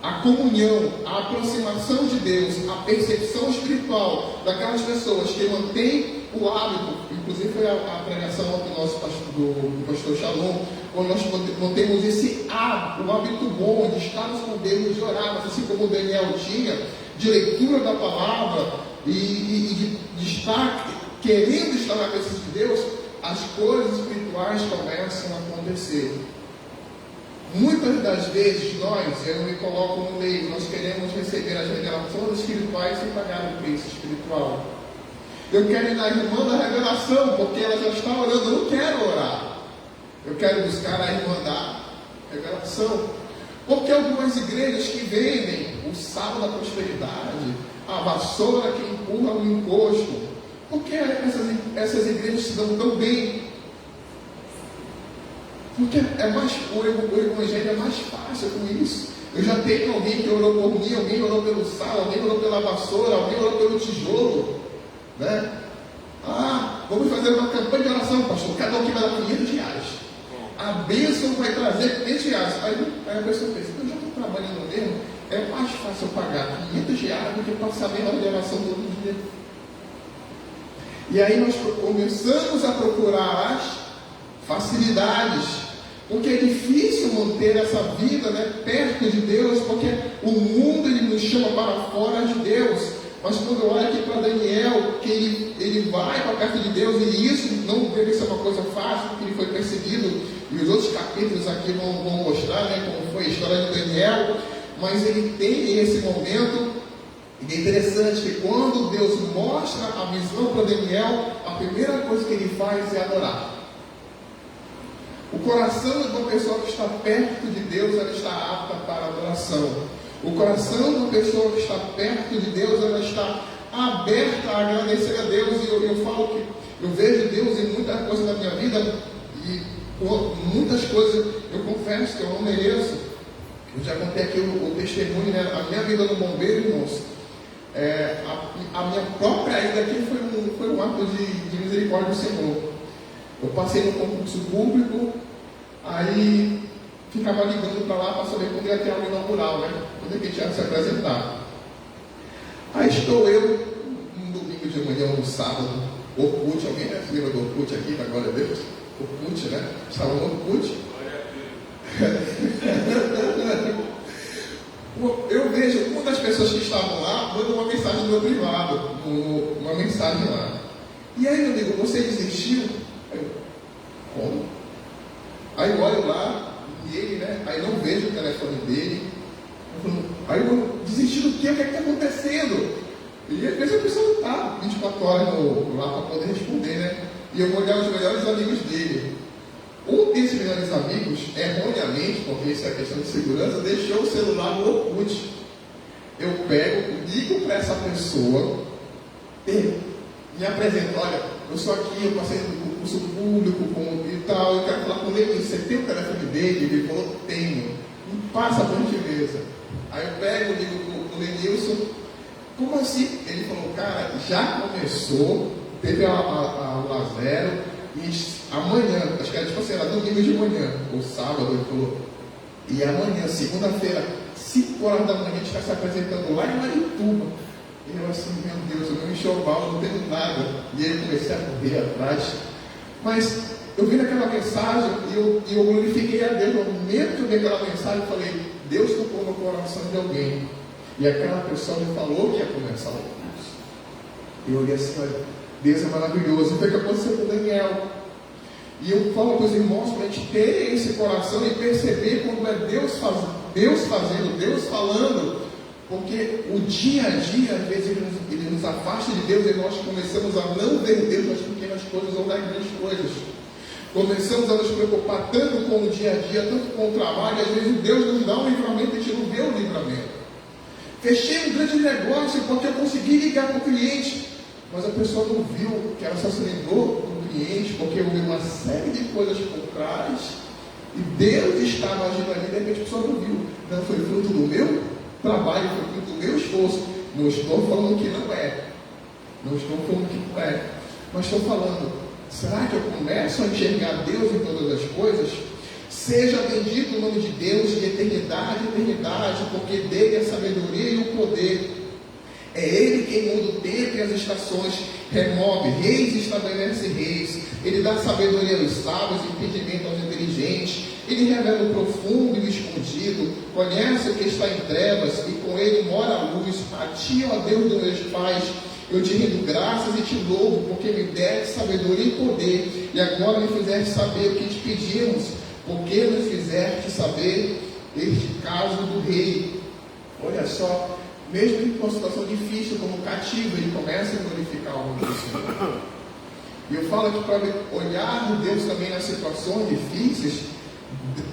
a comunhão, a aproximação de Deus, a percepção espiritual daquelas pessoas que mantêm o hábito, inclusive foi a pregação do nosso do pastor Shalom, quando nós mantemos esse hábito, o hábito bom de estarmos com Deus, de orarmos, assim como Daniel tinha, de leitura da palavra e de estar querendo estar na presença de Deus, as coisas espirituais começam a acontecer. Muitas das vezes eu me coloco no meio, nós queremos receber as revelações espirituais sem pagar o preço espiritual. Eu quero ir na irmã da revelação, porque ela já está orando, eu não quero orar. Eu quero buscar a irmã da revelação. Porque algumas igrejas que vendem o sal da prosperidade, a vassoura que empurra o encosto, por que essas igrejas se dão tão bem? Porque o evangelho é mais fácil com isso. Eu já tenho alguém que orou por mim, alguém orou pelo sal, alguém orou pela vassoura, alguém orou pelo tijolo, né? Vamos fazer uma campanha de oração, pastor, cada um aqui vai dar R$500. A bênção vai trazer R$500. Aí a pessoa pensa, eu já estou trabalhando mesmo, é mais fácil eu pagar R$500 do que passar a mesma oração todo dia. E aí nós começamos a procurar facilidades, porque é difícil manter essa vida, né, perto de Deus, porque o mundo ele nos chama para fora de Deus. Mas quando eu olho aqui para Daniel, que ele vai para perto de Deus, e isso não deve ser uma coisa fácil, porque ele foi perseguido, e os outros capítulos aqui vão mostrar, né, como foi a história de Daniel, mas ele tem esse momento. E é interessante que quando Deus mostra a visão para Daniel, a primeira coisa que ele faz é adorar. O coração de uma pessoa que está perto de Deus, ela está apta para a adoração. O coração de uma pessoa que está perto de Deus, ela está aberta a agradecer a Deus. E eu falo que eu vejo Deus em muita coisa na minha vida, e muitas coisas eu confesso que eu não mereço. Eu já contei aqui o testemunho, né? A minha vida no bombeiro, irmãos, a minha própria ida aqui foi um ato de misericórdia do Senhor. Eu passei no concurso público, aí ficava ligando para lá para saber quando ia ter aula inaugural, né? Quando é que tinha que se apresentar. Aí estou eu, um domingo de manhã, um sábado, Orkut, alguém já se lembra do Orkut aqui, da glória a Deus? Orkut, né? Estava no Orkut. Eu vejo uma das pessoas que estavam lá manda uma mensagem no meu privado, uma mensagem lá. E aí, meu amigo, você desistiu? Aí eu, como? Aí eu olho lá, e ele, né? Aí não vejo o telefone dele. Aí eu desisti do quê? O que é que está acontecendo? E às vezes a pessoa não está 24 horas lá para poder responder, né? E eu vou olhar os melhores amigos dele. Um desses melhores amigos, erroneamente, porque isso é questão de segurança, deixou o celular no Orkut. Eu pego, ligo para essa pessoa, me apresento, olha, eu sou aqui, eu passei no concurso público e tal, eu quero falar com ele, você tem o telefone dele? Ele falou, tenho. Me passa por gentileza. Aí eu pego, ligo para o Lenilson, como assim? Ele falou, cara, já começou, teve a aula 0, e amanhã, acho que era tipo assim, era domingo de manhã, ou sábado, ele falou, e amanhã, segunda-feira, 5 horas da manhã, a gente está se apresentando lá em Marituba. E eu assim, meu Deus, eu não enxoval, não tenho nada. E aí eu comecei a correr atrás. Mas eu vi naquela mensagem e eu glorifiquei a Deus. No momento que eu vi aquela mensagem, eu falei, Deus tocou no coração de alguém. E aquela pessoa me falou que ia começar o curso. E eu olhei assim, olha, Deus é maravilhoso. Foi o que aconteceu com Daniel. E eu falo para os irmãos para a gente ter esse coração e perceber quando é Deus fazendo, Deus falando. Porque o dia a dia, às vezes, ele nos afasta de Deus e nós começamos a não ver Deus nas pequenas coisas ou nas grandes coisas. Começamos a nos preocupar tanto com o dia a dia, tanto com o trabalho, e às vezes Deus nos dá um livramento e a gente não vê o livramento. Fechei um grande negócio porque eu consegui ligar para o cliente, mas a pessoa não viu que ela só se lembrou do cliente porque houve uma série de coisas por trás e Deus estava agindo ali, de repente a pessoa não viu. Não foi fruto do meu trabalho, foi fruto do meu esforço. Não estou falando que não é. Não estou falando que não é. Mas estou falando, será que eu começo a enxergar Deus em todas as coisas? Seja bendito o nome de Deus de eternidade em eternidade, porque dele é a sabedoria e o poder. É Ele quem muda o tempo e as estações, remove reis e estabelece reis. Ele dá sabedoria aos sábios e entendimento aos inteligentes. Ele revela o profundo e o escondido, conhece o que está em trevas e com ele mora a luz. A ti, ó Deus dos meus pais, eu te rendo graças e te louvo, porque me deste sabedoria e poder, e agora me fizeste saber o que te pedimos, porque nos fizeste saber este caso do rei. Olha só, mesmo em uma situação difícil como cativo, ele começa a glorificar o nome do Senhor. E eu falo que para olhar de Deus também nas situações difíceis,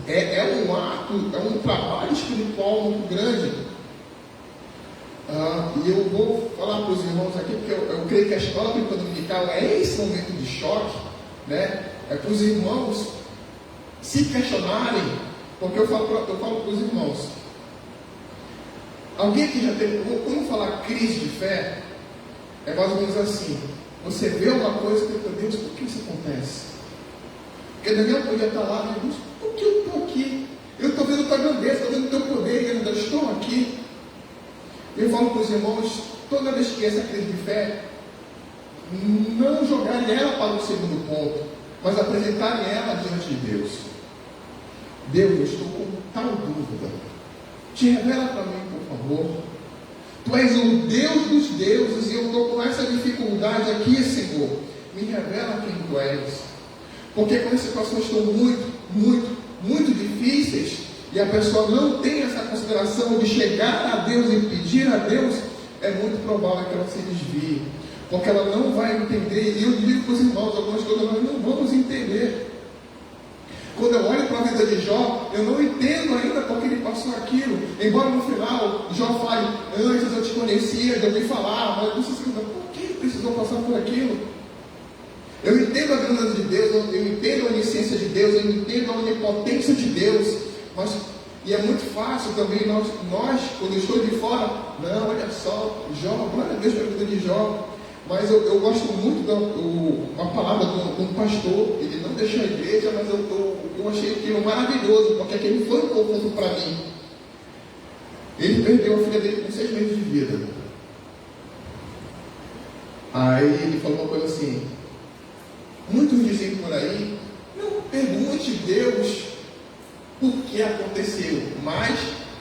é um ato, é um trabalho espiritual muito grande. E eu vou falar para os irmãos aqui, porque eu creio que a escola bíblica dominical é esse momento de choque, né? É para os irmãos se questionarem, porque eu falo para os irmãos. Alguém aqui já teve, quando falar crise de fé, é mais ou menos assim: você vê uma coisa e pensa, Deus, por que isso acontece? Porque Daniel podia estar lá, Deus, por que eu estou aqui? Eu estou vendo a tua grandeza, estou vendo o teu poder, e eu ainda estou aqui. Eu falo para os irmãos, toda vez que essa crise de fé, não jogarem ela para o segundo ponto, mas apresentarem ela diante de Deus, eu estou com tal dúvida. Te revela para mim, por favor. Tu és o Deus dos deuses e eu estou com essa dificuldade aqui, Senhor. Me revela quem tu és. Porque quando as situações estão muito difíceis e a pessoa não tem essa consideração de chegar a Deus e pedir a Deus, é muito provável que ela se desvie. Porque ela não vai entender. E eu digo para os irmãos, algumas coisas nós não vamos entender. Quando eu olho para a vida de Jó, eu não entendo ainda porque ele passou aquilo. Embora no final, Jó fale, antes eu te conhecia, eu ouvi falar, mas você se pergunta, por que ele precisou passar por aquilo? Eu entendo a grandeza de Deus, eu entendo a onisciência de Deus, eu entendo a onipotência de Deus, mas, e é muito fácil também nós, quando eu estou de fora, não, olha só, Jó, glória a Deus pela vida de Jó. Mas eu gosto muito da palavra de um pastor. Ele não deixou a igreja, mas eu achei aquilo maravilhoso, porque aquele foi um conforto para mim. Ele perdeu a filha dele com 6 meses de vida. Aí ele falou uma coisa assim: muitos dizem por aí, não pergunte a Deus por que aconteceu, mas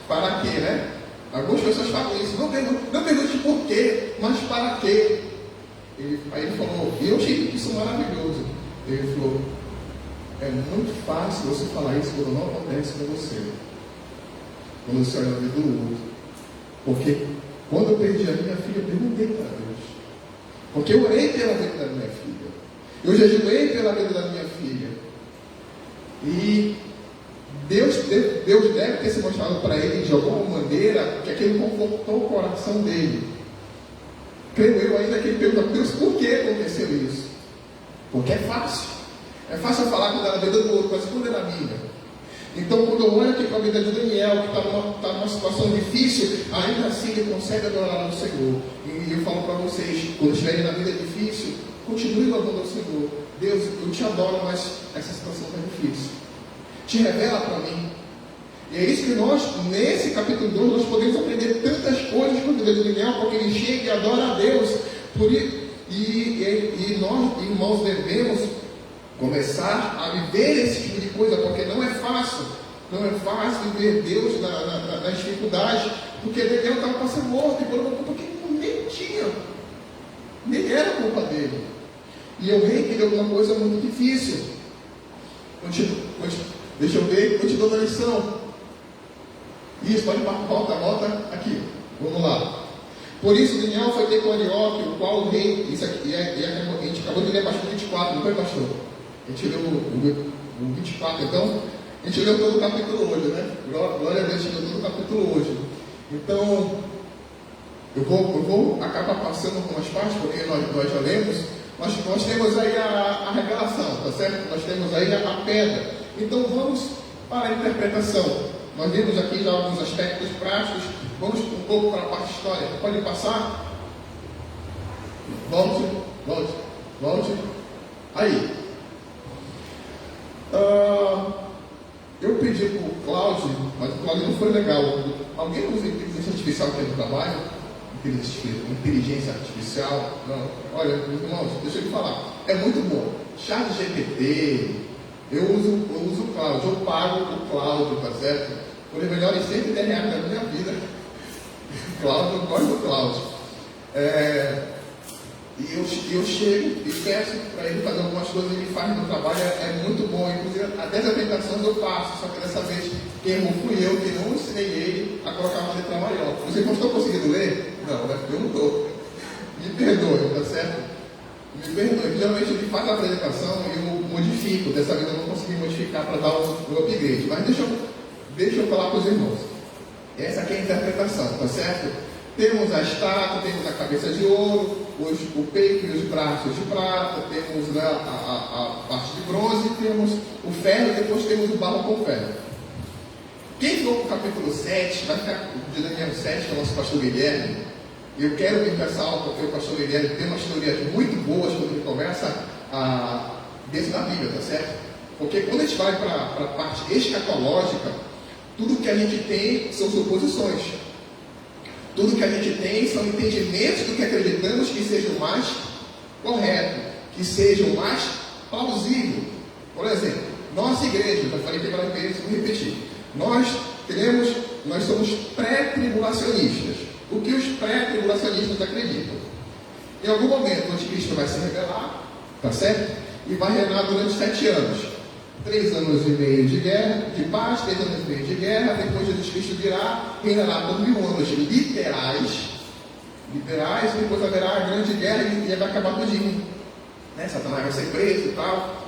para quê, né? Algumas pessoas falam isso, não pergunte por quê, mas para quê. Aí ele falou, e eu achei isso maravilhoso. Ele falou, é muito fácil você falar isso quando não acontece com você, quando você olha na vida do outro. Porque quando eu perdi a minha filha, eu perguntei para Deus. Porque eu orei pela vida da minha filha, eu jejuei pela vida da minha filha, e Deus deve ter se mostrado para ele de alguma maneira que aquilo confortou o coração dele. Creio eu ainda que ele pergunta a Deus por que aconteceu isso. Porque é fácil. É fácil falar quando era a vida do outro, mas quando era a minha. Então, quando eu olho aqui para a vida de Daniel, que está numa situação difícil, ainda assim ele consegue adorar ao Senhor. E eu falo para vocês, quando estiverem na vida difícil, continue louvando ao Senhor. Deus, eu te adoro, mas essa situação está difícil. Te revela para mim. E é isso que nós, nesse capítulo 2, nós podemos aprender tantas coisas com a vida de Daniel, porque ele chega e adora a Deus. E nós, irmãos, devemos começar a viver esse tipo de coisa, porque não é fácil. Não é fácil ver Deus nas dificuldades, porque Daniel estava para ser morto, e por uma culpa que nem tinha. Nem era culpa dele. E o rei queria alguma coisa muito difícil. Deixa eu ver, continua na lição. Isso, pode volta aqui. Vamos lá. Por isso, Daniel foi ter com Arioque, o qual o rei. Isso aqui, a gente acabou de ler abaixo do 24, não foi, pastor? A gente leu o 24, então. A gente leu todo o capítulo hoje, né? Glória a Deus, a gente leu todo o capítulo hoje. Então, eu vou acabar passando algumas partes, porque nós já lemos. Nós temos aí a revelação, tá certo? Nós temos aí a pedra. Então, vamos para a interpretação. Nós vimos aqui já alguns aspectos práticos. Vamos um pouco para a parte histórica. Pode passar? Volte. Aí. Eu pedi para o Cláudio, mas o Cláudio não foi legal. Alguém usa inteligência artificial aqui no trabalho? Inteligência artificial? Não. Olha, meus irmãos, deixa eu te falar. É muito bom. ChatGPT. Eu uso o Cláudio, eu pago o Cláudio, tá certo? Por os melhores R$110 da minha vida. Cláudio, eu gosto do Cláudio. E eu chego e peço para ele fazer algumas coisas, ele faz no trabalho, é muito bom. Inclusive, até as apresentações eu faço, só que dessa vez quem errou fui eu, que não ensinei ele a colocar uma letra maior. Vocês não estão conseguindo ler? Não, eu não estou. Me perdoe, tá certo? Me perdoe. Geralmente ele faz a apresentação e eu modifico. Dessa vez eu não consegui modificar para dar um upgrade. Mas deixa eu falar para os irmãos. Essa aqui é a interpretação, tá certo? Temos a estátua, temos a cabeça de ouro, o peito e os braços de prata, temos a parte de bronze, temos o ferro e depois temos o barro com ferro. Quem for para o capítulo 7, vai ficar de Daniel 7, que é o nosso pastor Guilherme. Eu quero vir para essa aula porque o pastor Guilherme tem umas teorias muito boas quando ele começa dentro da Bíblia, tá certo? Porque quando a gente vai para a parte escatológica, tudo que a gente tem são suposições. Tudo que a gente tem são entendimentos do que acreditamos que seja o mais correto, que seja o mais plausível. Por exemplo, Nossa igreja, já falei que várias vezes, vou repetir. Nós somos pré-tribulacionistas. O que os pré-tribulacionistas acreditam? Em algum momento o anticristo vai se revelar, tá certo? E vai reinar durante 7 anos. 3 anos e meio de guerra, de paz, 3 anos e meio de guerra. Depois Jesus Cristo virá, reinará por 1000 anos literais, e depois haverá a grande guerra e vai acabar tudinho. Né? Satanás vai ser preso e tal.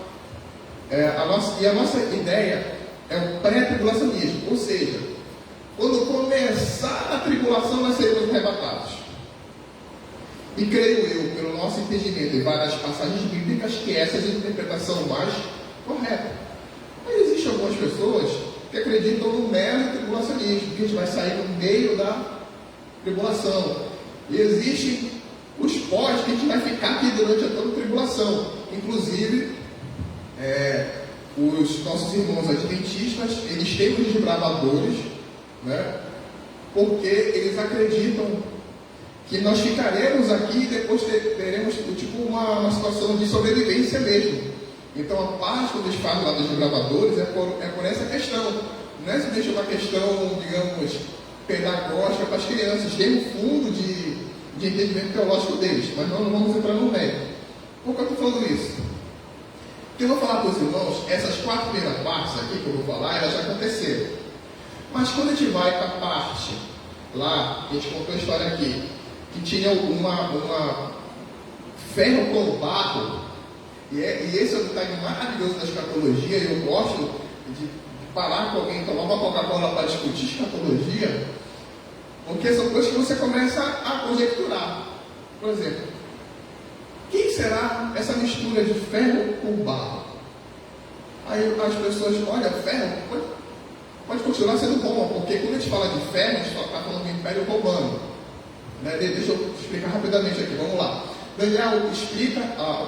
A nossa ideia é o pré-tribulacionismo, ou seja, quando começar a tribulação nós seremos arrebatados. E creio eu, pelo nosso entendimento em várias passagens bíblicas, que essa é a interpretação mais correta. Mas existem algumas pessoas que acreditam no mero tribulacionismo, que a gente vai sair no meio da tribulação. E existem os pós que a gente vai ficar aqui durante toda a tribulação. Inclusive, os nossos irmãos adventistas, eles têm os desbravadores, né? Porque eles acreditam que nós ficaremos aqui e depois teremos tipo uma situação de sobrevivência mesmo. Então a parte que eles falam lá dos desbravadores é por essa questão. Não é se deixa uma questão, digamos, pedagógica para as crianças. Tem um fundo de entendimento teológico deles, mas nós não vamos entrar no mérito. Por que eu estou falando isso? Porque eu vou falar para os irmãos, essas 4 primeiras partes aqui que eu vou falar, elas já aconteceram. Mas quando a gente vai para a parte lá, a gente contou a história aqui, que tinha uma ferro com barro, e esse é o detalhe maravilhoso da escatologia, e eu gosto de parar com alguém, tomar uma Coca-Cola para discutir escatologia, porque são coisas que você começa a conjecturar. Por exemplo, quem será essa mistura de ferro com barro? Aí as pessoas, olha, ferro pode continuar sendo Roma, porque quando a gente fala de ferro, a gente está falando do Império Romano. Né? Deixa eu explicar rapidamente aqui, vamos lá. Daniel explica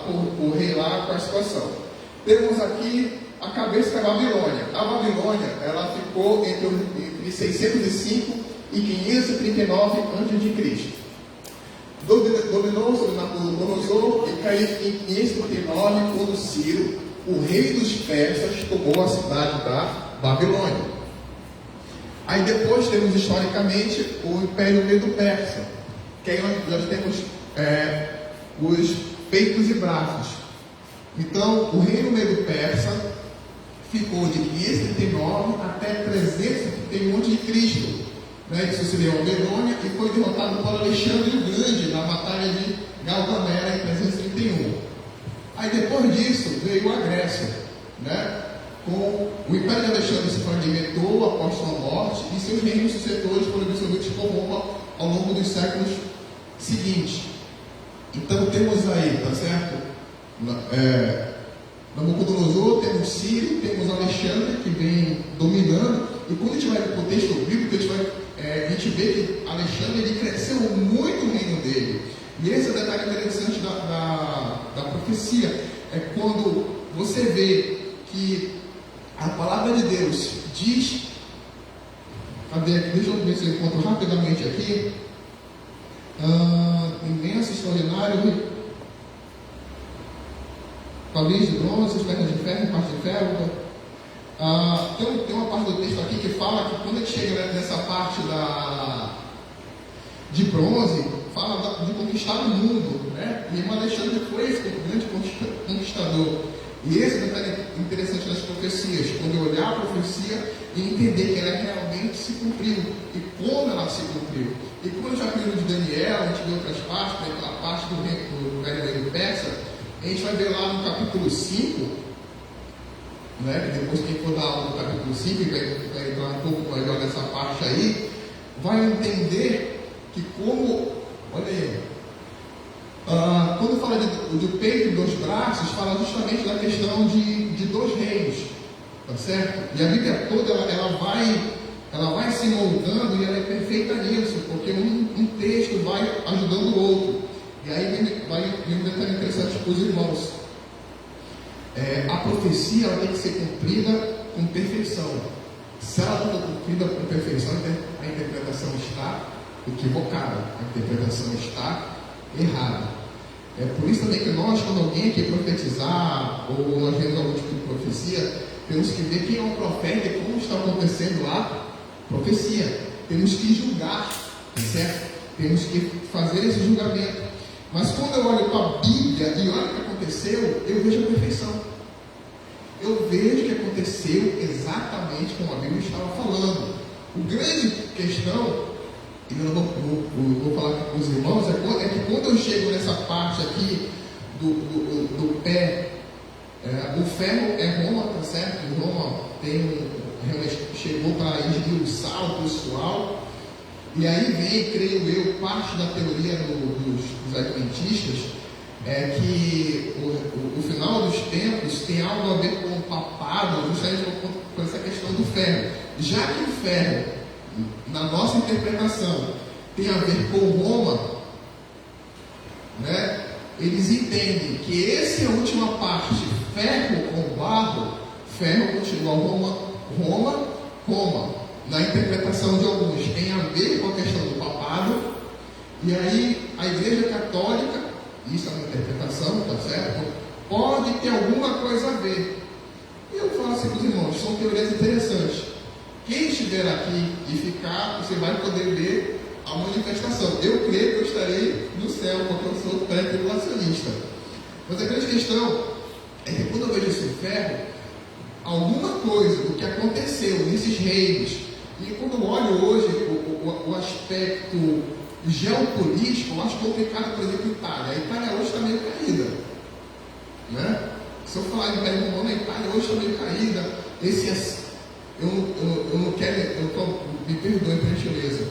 o rei lá com a situação. Temos aqui a cabeça da Babilônia. A Babilônia, ela ficou entre 605 e 539 a.C. Dominou sobre Nabucodonosor e caiu em 539 quando Ciro, o rei dos persas, tomou a cidade da Babilônia. Aí depois temos historicamente o Império Medo-Persa, que aí nós temos os peitos e braços. Então o reino Medo-Persa ficou de 539 até 331 a.C. Isso seria a Babilônia, e foi derrotado por Alexandre o Grande na batalha de Gaugamela em 331. Aí depois disso veio a Grécia, né? Com o Império de Alexandre se fragmentou após sua morte, e seus reinos sucessores foram absolutamente por Roma ao longo dos séculos seguintes. Então temos aí, tá certo? Nabucodonosor, temos Ciro, temos Alexandre que vem dominando, e quando a gente vai para o texto bíblico, a gente vê que Alexandre ele cresceu muito o reino dele. E esse é o detalhe interessante da profecia, é quando você vê que a palavra de Deus diz, deixa eu ver se eu encontro rapidamente aqui, imenso, extraordinário, pavês de bronze, pernas de ferro, parte de ferro. Tem uma parte do texto aqui que fala que quando a gente chega nessa parte de bronze, fala de conquistar o mundo, né? E Alexandre foi esse grande conquistador. E esse detalhe interessante das profecias, quando eu olhar a profecia e entender que ela realmente se cumpriu, e como ela se cumpriu. E quando já viu de Daniel, a gente vê outras partes, a parte do reino persa, a gente vai ver lá no capítulo 5, né? Depois quem for dar aula no capítulo 5, vai entrar um pouco melhor nessa parte aí, vai entender que como, olha aí, quando fala do peito e dos braços, fala justamente da questão de 2 reinos, tá certo? E a Bíblia toda ela vai se moldando, e ela é perfeita nisso, porque um texto vai ajudando o outro. E aí vai um detalhe interessante para os irmãos. A profecia ela tem que ser cumprida com perfeição. Se ela não for cumprida com perfeição, a interpretação está equivocada, a interpretação está errada. É por isso também que nós, quando alguém quer profetizar, ou nós vemos algum tipo de profecia, temos que ver quem é o profeta e como está acontecendo a profecia. Temos que julgar, certo? Temos que fazer esse julgamento. Mas quando eu olho para a Bíblia e olho o que aconteceu, eu vejo a perfeição. Eu vejo que aconteceu exatamente como a Bíblia estava falando. O grande questão, e eu não vou falar aqui com os irmãos, é que quando eu chego nessa parte aqui do pé, o ferro é Roma, tá certo? Roma realmente chegou para esmiuçar o pessoal. E aí vem, creio eu, parte da teoria dos adventistas, que o final dos tempos tem algo a ver com o papado, justamente com essa questão do ferro. Já que o ferro, na nossa interpretação, tem a ver com Roma, né? Eles entendem que essa é a última parte, ferro com barro, ferro continua Roma. Na interpretação de alguns tem a ver com a questão do papado, e aí a Igreja Católica, isso é uma interpretação, tá certo? Pode ter alguma coisa a ver. E eu falo assim para os irmãos, são teorias interessantes. Quem estiver aqui e ficar, você vai poder ver a manifestação. Eu creio que eu estarei no céu, porque eu sou pré-tribulacionista. Mas a grande questão é que quando eu vejo esse ferro, alguma coisa do que aconteceu nesses reinos, e quando eu olho hoje o aspecto geopolítico, eu acho complicado, por exemplo, Itália. A Itália hoje está meio caída, né? Se eu falar de Império Romano, a Itália hoje está meio caída. Eu não quero, me perdoe por gentileza.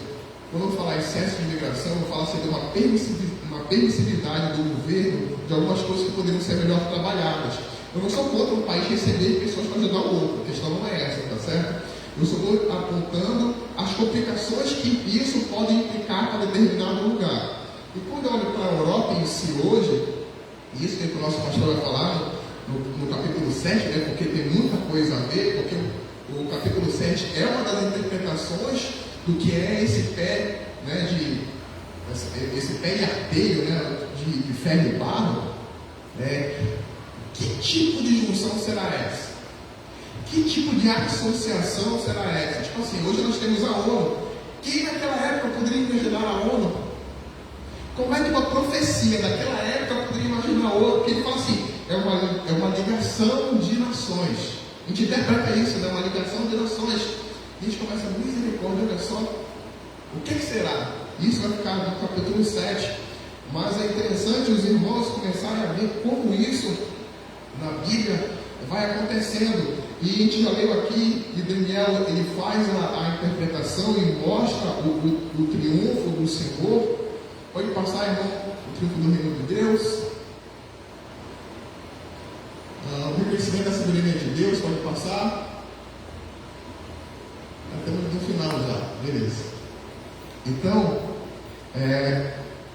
Quando eu falar excesso de imigração, eu falo assim de uma permissividade do governo de algumas coisas que poderiam ser melhor trabalhadas. Eu não sou contra o país receber pessoas para ajudar o outro, a questão não é essa, tá certo? Eu só estou apontando as complicações que isso pode implicar para determinado lugar. E quando eu olho para a Europa em si hoje, e isso que o nosso pastor vai falar no capítulo 7, né, porque tem muita coisa a ver, porque o capítulo 7 é uma das interpretações do que é esse pé, né, esse pé e arteio, né, de ferro e barro, né? Que tipo de junção será essa? Que tipo de associação será essa? Tipo assim, hoje nós temos a ONU. Quem naquela época poderia imaginar a ONU? Como é que uma profecia daquela época poderia imaginar a ONU? Porque ele fala assim, é uma ligação de nações. A gente interpreta isso, né? Uma ligação de nações. E a gente começa a misericórdia, olha só. O que será? Isso vai ficar no capítulo 7. Mas é interessante os irmãos começarem a ver como isso na Bíblia vai acontecendo. E a gente já leu aqui, e Daniel ele faz a interpretação e mostra o triunfo do Senhor. Pode passar, irmão, o triunfo do reino de Deus. O reconhecimento da soberania de Deus, pode passar. Estamos no final já, beleza. Então,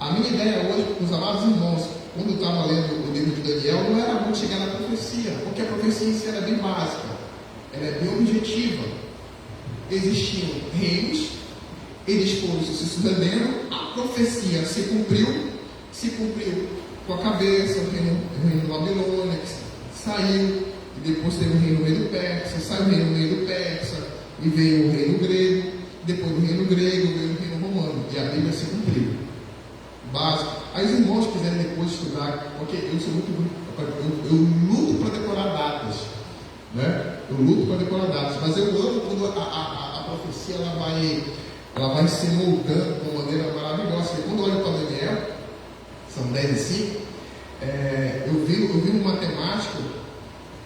a minha ideia hoje, com os amados irmãos, quando eu estava lendo o livro de Daniel, não era muito chegar na profecia, porque a profecia em si era bem básica, ela é bem objetiva. Existiam reinos, eles foram se sucedendo, a profecia se cumpriu com a cabeça, o reino Babilônia, que saiu, e depois teve o reino meio do Persa, saiu o reino meio do Persa, e veio o reino grego, depois do reino grego veio o reino romano, e a Bíblia se cumpriu. Básico. Aí os irmãos quiserem depois estudar, porque eu sou eu luto para decorar datas, né? Eu luto para decorar datas, mas eu amo quando a profecia ela vai se moldando de uma maneira maravilhosa. Porque quando eu olho para Daniel, são 10 e 5, eu vi um matemático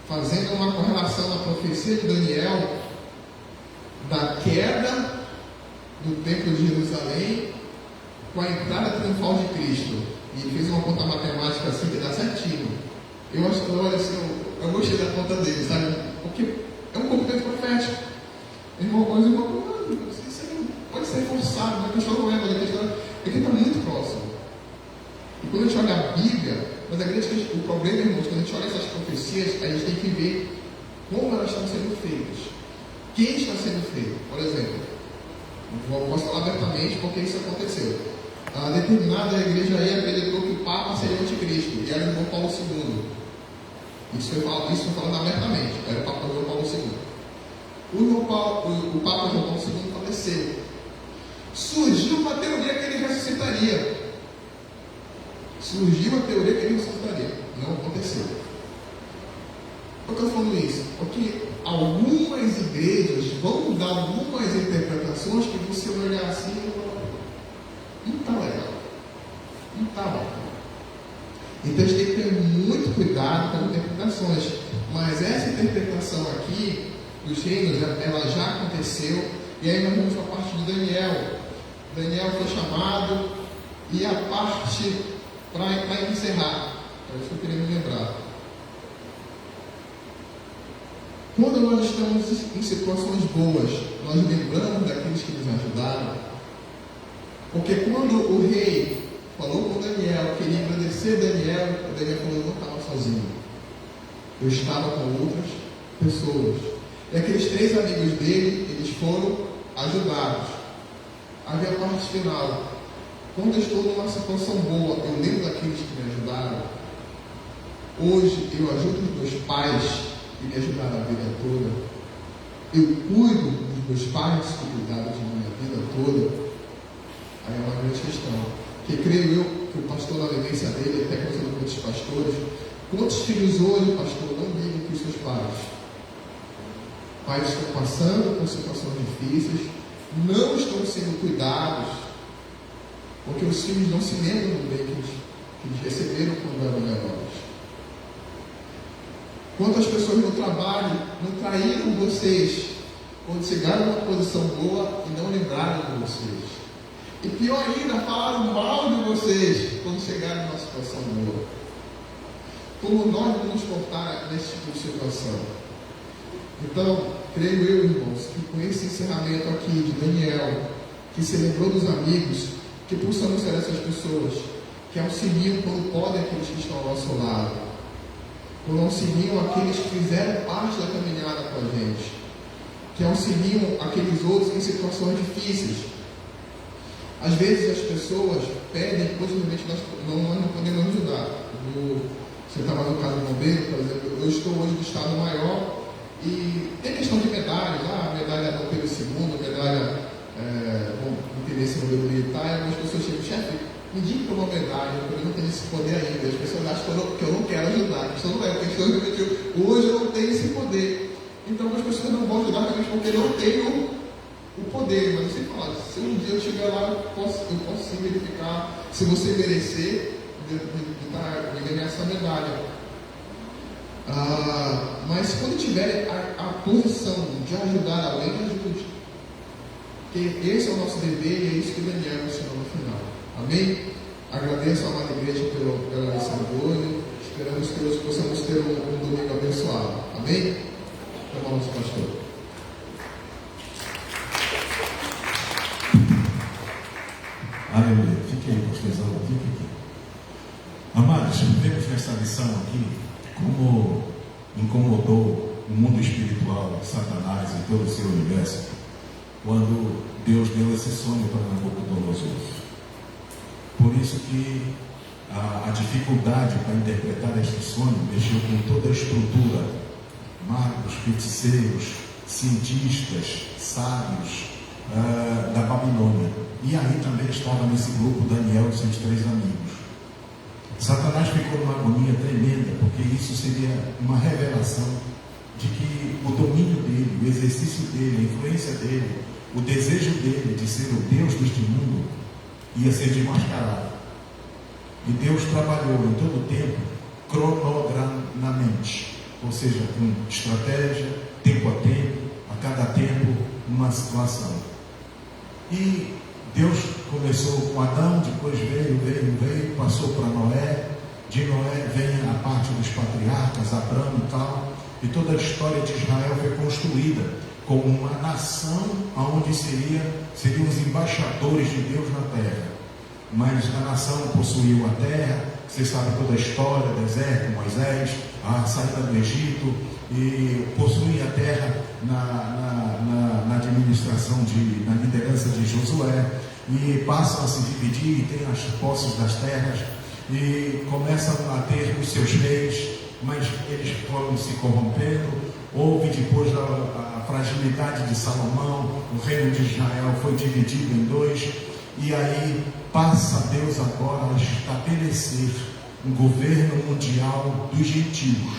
fazendo uma correlação na profecia de Daniel da queda do templo de Jerusalém com a entrada triunfal de Cristo. E ele fez uma conta matemática assim que dá certinho. Eu acho que eu gostei da conta dele, sabe? Porque é um complemento profético. Irmão, isso pode ser forçado, mas a questão não é, mas a questão é que está muito próximo. E quando a gente olha a Bíblia, mas o problema, irmãos, quando a gente olha essas profecias, a gente tem que ver como elas estão sendo feitas. Quem está sendo feito? Por exemplo, posso falar abertamente porque isso aconteceu. A determinada igreja aí acreditou que o Papa seria o anticristo, e era João Paulo II. Isso foi falado abertamente, era o Papa João Paulo II. O Papa João Paulo II faleceu. Surgiu uma teoria que ele ressuscitaria. Não aconteceu. Por que eu estou falando isso? Porque algumas igrejas vão dar algumas interpretações que você vai olhar assim e falar, não está legal. Não está legal. Então a gente tem que ter muito cuidado com as interpretações. Mas essa interpretação aqui dos reinos, ela já aconteceu. E aí nós vamos para a parte de Daniel. Daniel foi chamado. E a parte para encerrar, é isso que eu queria me lembrar. Quando nós estamos em situações boas, nós lembramos daqueles que nos ajudaram. Porque quando o rei falou com Daniel, queria agradecer Daniel falou, eu não estava sozinho. Eu estava com outras pessoas. E aqueles 3 amigos dele, eles foram ajudados. Havia a parte final. Quando eu estou numa situação boa, eu lembro daqueles que me ajudaram. Hoje eu ajudo os meus pais que me ajudaram a vida toda. Eu cuido dos meus pais que cuidaram de minha vida toda. Aí é uma grande questão. Porque creio eu que o pastor na vivência dele, até conversando com outros pastores, quantos filhos hoje, pastor, não vivem com os seus pais? Pais estão passando por situações difíceis, não estão sendo cuidados, porque os filhos não se lembram do bem que eles receberam quando eram menores. Quantas pessoas no trabalho não traíram vocês quando chegaram numa posição boa e não lembraram de vocês? E pior ainda, falaram mal de vocês quando chegaram numa situação boa. Como nós vamos nos portar nesse tipo de situação? Então, creio eu, irmãos, que com esse encerramento aqui de Daniel, que se lembrou dos amigos, que possamos ser essas pessoas que auxiliam quando podem aqueles que estão ao nosso lado, quando auxiliam aqueles que fizeram parte da caminhada com a gente, que auxiliam aqueles outros em situações difíceis. Às vezes as pessoas pedem, possivelmente nós não podemos ajudar. Você está mais no caso do bombeiro, por exemplo, eu estou hoje no estado maior e tem questão de medalha, medalha Dom Pedro II, medalha interesse no governo militar, e algumas pessoas chegam, chefe, me diga uma medalha, porque eu não tenho esse poder ainda. As pessoas acham que eu não quero ajudar, a questão não é, a questão é que hoje eu não tenho esse poder. Então as pessoas não vão ajudar realmente porque eu não tenho o poder, mas você fala, se um dia eu chegar lá, eu posso sim verificar se você merecer de ganhar essa medalha. Mas quando tiver a posição de ajudar alguém, ajude. Porque esse é o nosso dever e é isso que Daniel ensinou no final. Amém? Agradeço a amada igreja pela lição de hoje. Esperamos que hoje possamos ter um domingo abençoado. Amém? Vamos, pastor. Aleluia. Fique aí, pastorzão. Fique aqui. Amados, vemos nessa lição aqui como incomodou o mundo espiritual, Satanás e todo o seu universo, quando Deus deu esse sonho para Nabucodonosor. Por isso que a dificuldade para interpretar este sonho mexeu com toda a estrutura, magos, feiticeiros, cientistas, sábios da Babilônia. E aí também estava nesse grupo Daniel e seus 3 amigos. Satanás ficou numa agonia tremenda, porque isso seria uma revelação de que o domínio dele, o exercício dele, a influência dele, o desejo dele de ser o Deus deste mundo ia ser desmascarado. E Deus trabalhou em todo o tempo cronogramamente, ou seja, com estratégia, tempo a tempo, a cada tempo uma situação. E Deus começou com Adão, depois veio, passou para Noé. De Noé vem a parte dos patriarcas, Abraão e tal. E toda a história de Israel foi construída como uma nação onde seriam os embaixadores de Deus na terra. Mas a nação possuiu a terra, você sabe toda a história, deserto, Moisés, a saída do Egito, e possui a terra na administração, na liderança de Josué, e passam a se dividir, tem as posses das terras, e começam a ter os seus reis, mas eles foram se corrompendo. Houve depois a fragilidade de Salomão, o reino de Israel foi dividido em dois, e aí passa Deus agora a estabelecer um governo mundial dos gentios.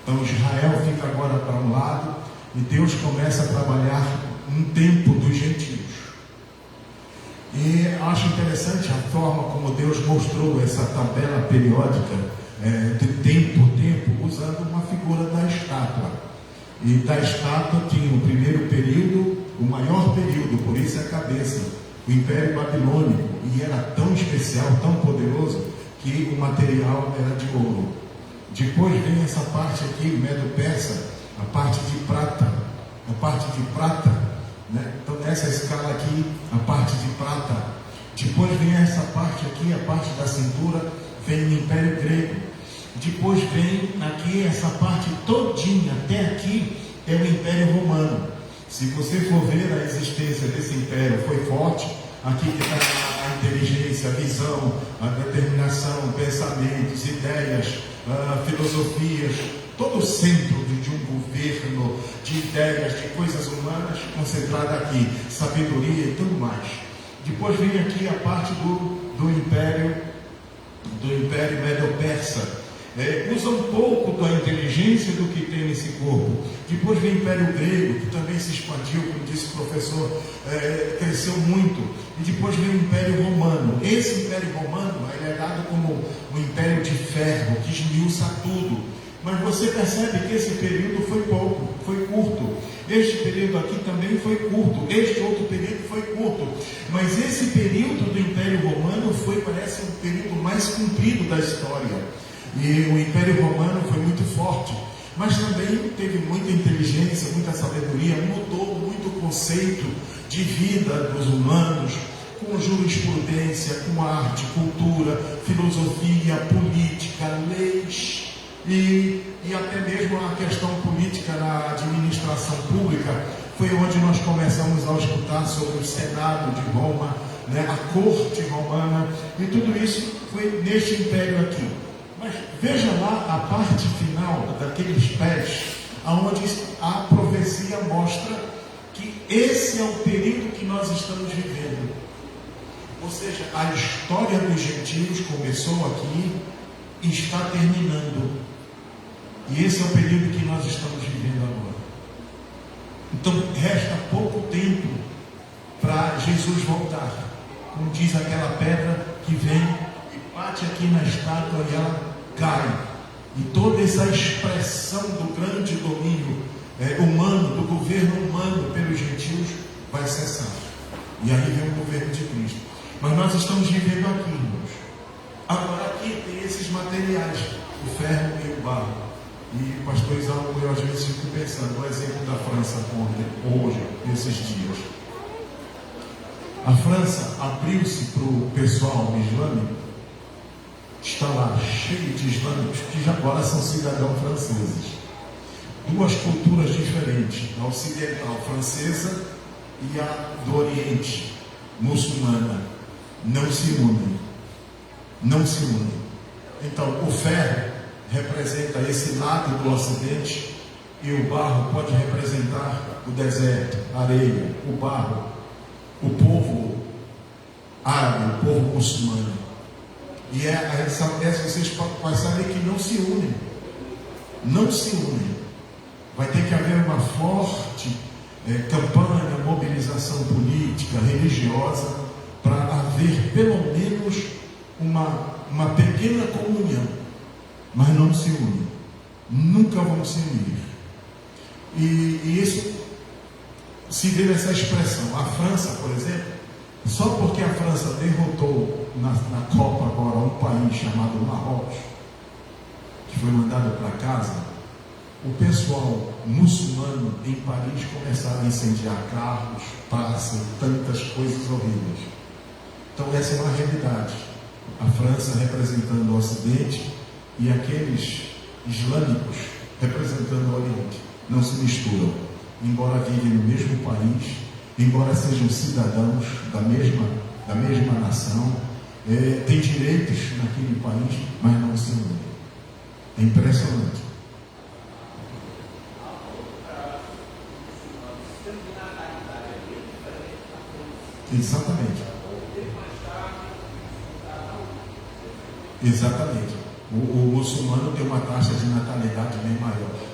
Então Israel fica agora para um lado e Deus começa a trabalhar um tempo dos gentios. E acho interessante a forma como Deus mostrou essa tabela periódica de tempo, usando uma figura da estátua. E da estátua tinha o primeiro período, o maior período, por isso é a cabeça, o Império Babilônico, e era tão especial, tão poderoso, que o material era de ouro. Depois vem essa parte aqui, Medo-Persa, a parte de prata, né? Então nessa escala aqui, a parte de prata. Depois vem essa parte aqui, a parte da cintura, vem o Império Grego. Depois vem aqui essa parte todinha, até aqui é o Império Romano. Se você for ver a existência desse império, foi forte. Aqui que está a inteligência, a visão, a determinação, pensamentos, ideias, filosofias, todo o centro de um governo, de ideias, de coisas humanas, concentrada aqui, sabedoria e tudo mais. Depois vem aqui a parte do Império Medo-Persa. Usa um pouco da inteligência do que tem nesse corpo. Depois vem o Império Grego, que também se expandiu, como disse o professor, cresceu muito. E depois vem o Império Romano. Esse Império Romano é dado como um império de ferro, que esmiuça tudo. Mas você percebe que esse período foi pouco, foi curto. Este período aqui também foi curto. Este outro período foi curto. Mas esse período do Império Romano parece um período mais comprido da história. E o Império Romano foi muito forte, mas também teve muita inteligência, muita sabedoria, mudou muito o conceito de vida dos humanos, com jurisprudência, com arte, cultura, filosofia, política, leis e até mesmo a questão política na administração pública. Foi onde nós começamos a escutar sobre o Senado de Roma, né, a corte romana, e tudo isso foi neste império aqui. Mas veja lá a parte final daqueles pés, onde a profecia mostra que esse é o período que nós estamos vivendo. Ou seja, a história dos gentios começou aqui e está terminando. E esse é o período que nós estamos vivendo agora. Então resta pouco tempo para Jesus voltar. Como diz aquela pedra que vem e bate aqui na estátua e ela cai, e toda essa expressão do grande domínio humano, do governo humano pelos gentios vai cessar, e aí vem o governo de Cristo. Mas nós estamos vivendo aqui, irmãos. Agora aqui tem esses materiais, o ferro e o barro, e o pastor Isaú, eu às vezes fico pensando no exemplo da França hoje, nesses dias. A França abriu-se para o pessoal islâmico. Está lá cheio de islâmicos que já agora são cidadãos franceses. Duas culturas diferentes, a ocidental francesa e a do Oriente muçulmana, não se unem. Então o ferro representa esse lado do Ocidente e o barro pode representar o deserto, a areia, o barro, o povo árabe, o povo muçulmano. E vocês podem saber que não se unem. Vai ter que haver uma forte campanha, mobilização política, religiosa, para haver pelo menos uma pequena comunhão. Mas não se unem. Nunca vão se unir. E isso se vê nessa expressão. A França, por exemplo, só porque a França derrotou na Copa agora um país chamado Marrocos, que foi mandado para casa, o pessoal muçulmano em Paris começaram a incendiar carros, praças, tantas coisas horríveis. Então essa é uma realidade. A França representando o Ocidente e aqueles islâmicos representando o Oriente. Não se misturam, embora vivem no mesmo país, embora sejam cidadãos da mesma nação, têm direitos naquele país, mas não se unem. É impressionante. Exatamente. Exatamente. O muçulmano tem uma taxa de natalidade bem maior.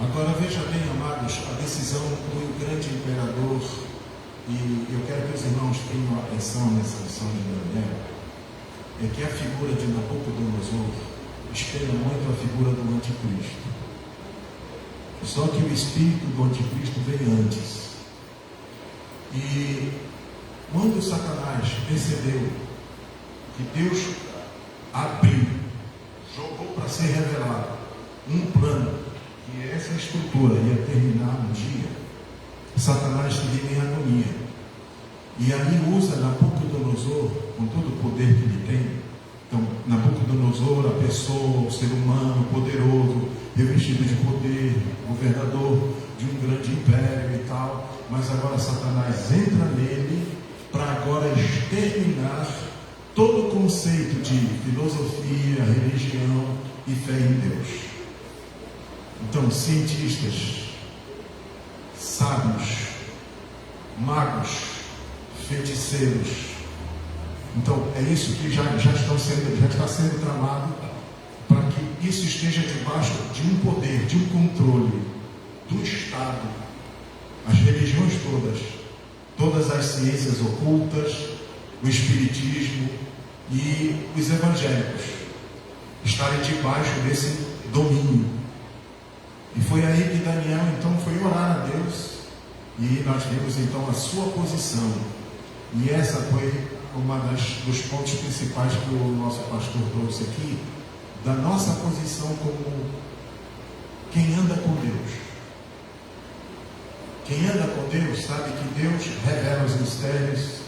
Agora veja bem, amados, a decisão do grande imperador, e eu quero que os irmãos tenham atenção nessa lição de Daniel, é que a figura de Nabucodonosor espelha muito a figura do anticristo. Só que o espírito do anticristo veio antes. E quando Satanás percebeu que Deus abriu, jogou para ser revelado um plano, que essa estrutura ia terminar um dia, Satanás teve em agonia. E ali usa Nabucodonosor, com todo o poder que ele tem. Então, Nabucodonosor, a pessoa, o ser humano poderoso, revestido de poder, governador de um grande império e tal. Mas agora Satanás entra nele para agora exterminar todo o conceito de filosofia, religião e fé em Deus. Então, cientistas, sábios, magos, feiticeiros. Então, é isso que já está sendo tramado para que isso esteja debaixo de um poder, de um controle do Estado. As religiões todas as ciências ocultas, o espiritismo e os evangélicos estarem debaixo desse domínio. E foi aí que Daniel então foi orar a Deus, e nós vimos então a sua posição. E essa foi uma dos pontos principais que o nosso pastor trouxe aqui, da nossa posição como quem anda com Deus. Quem anda com Deus sabe que Deus revela os mistérios,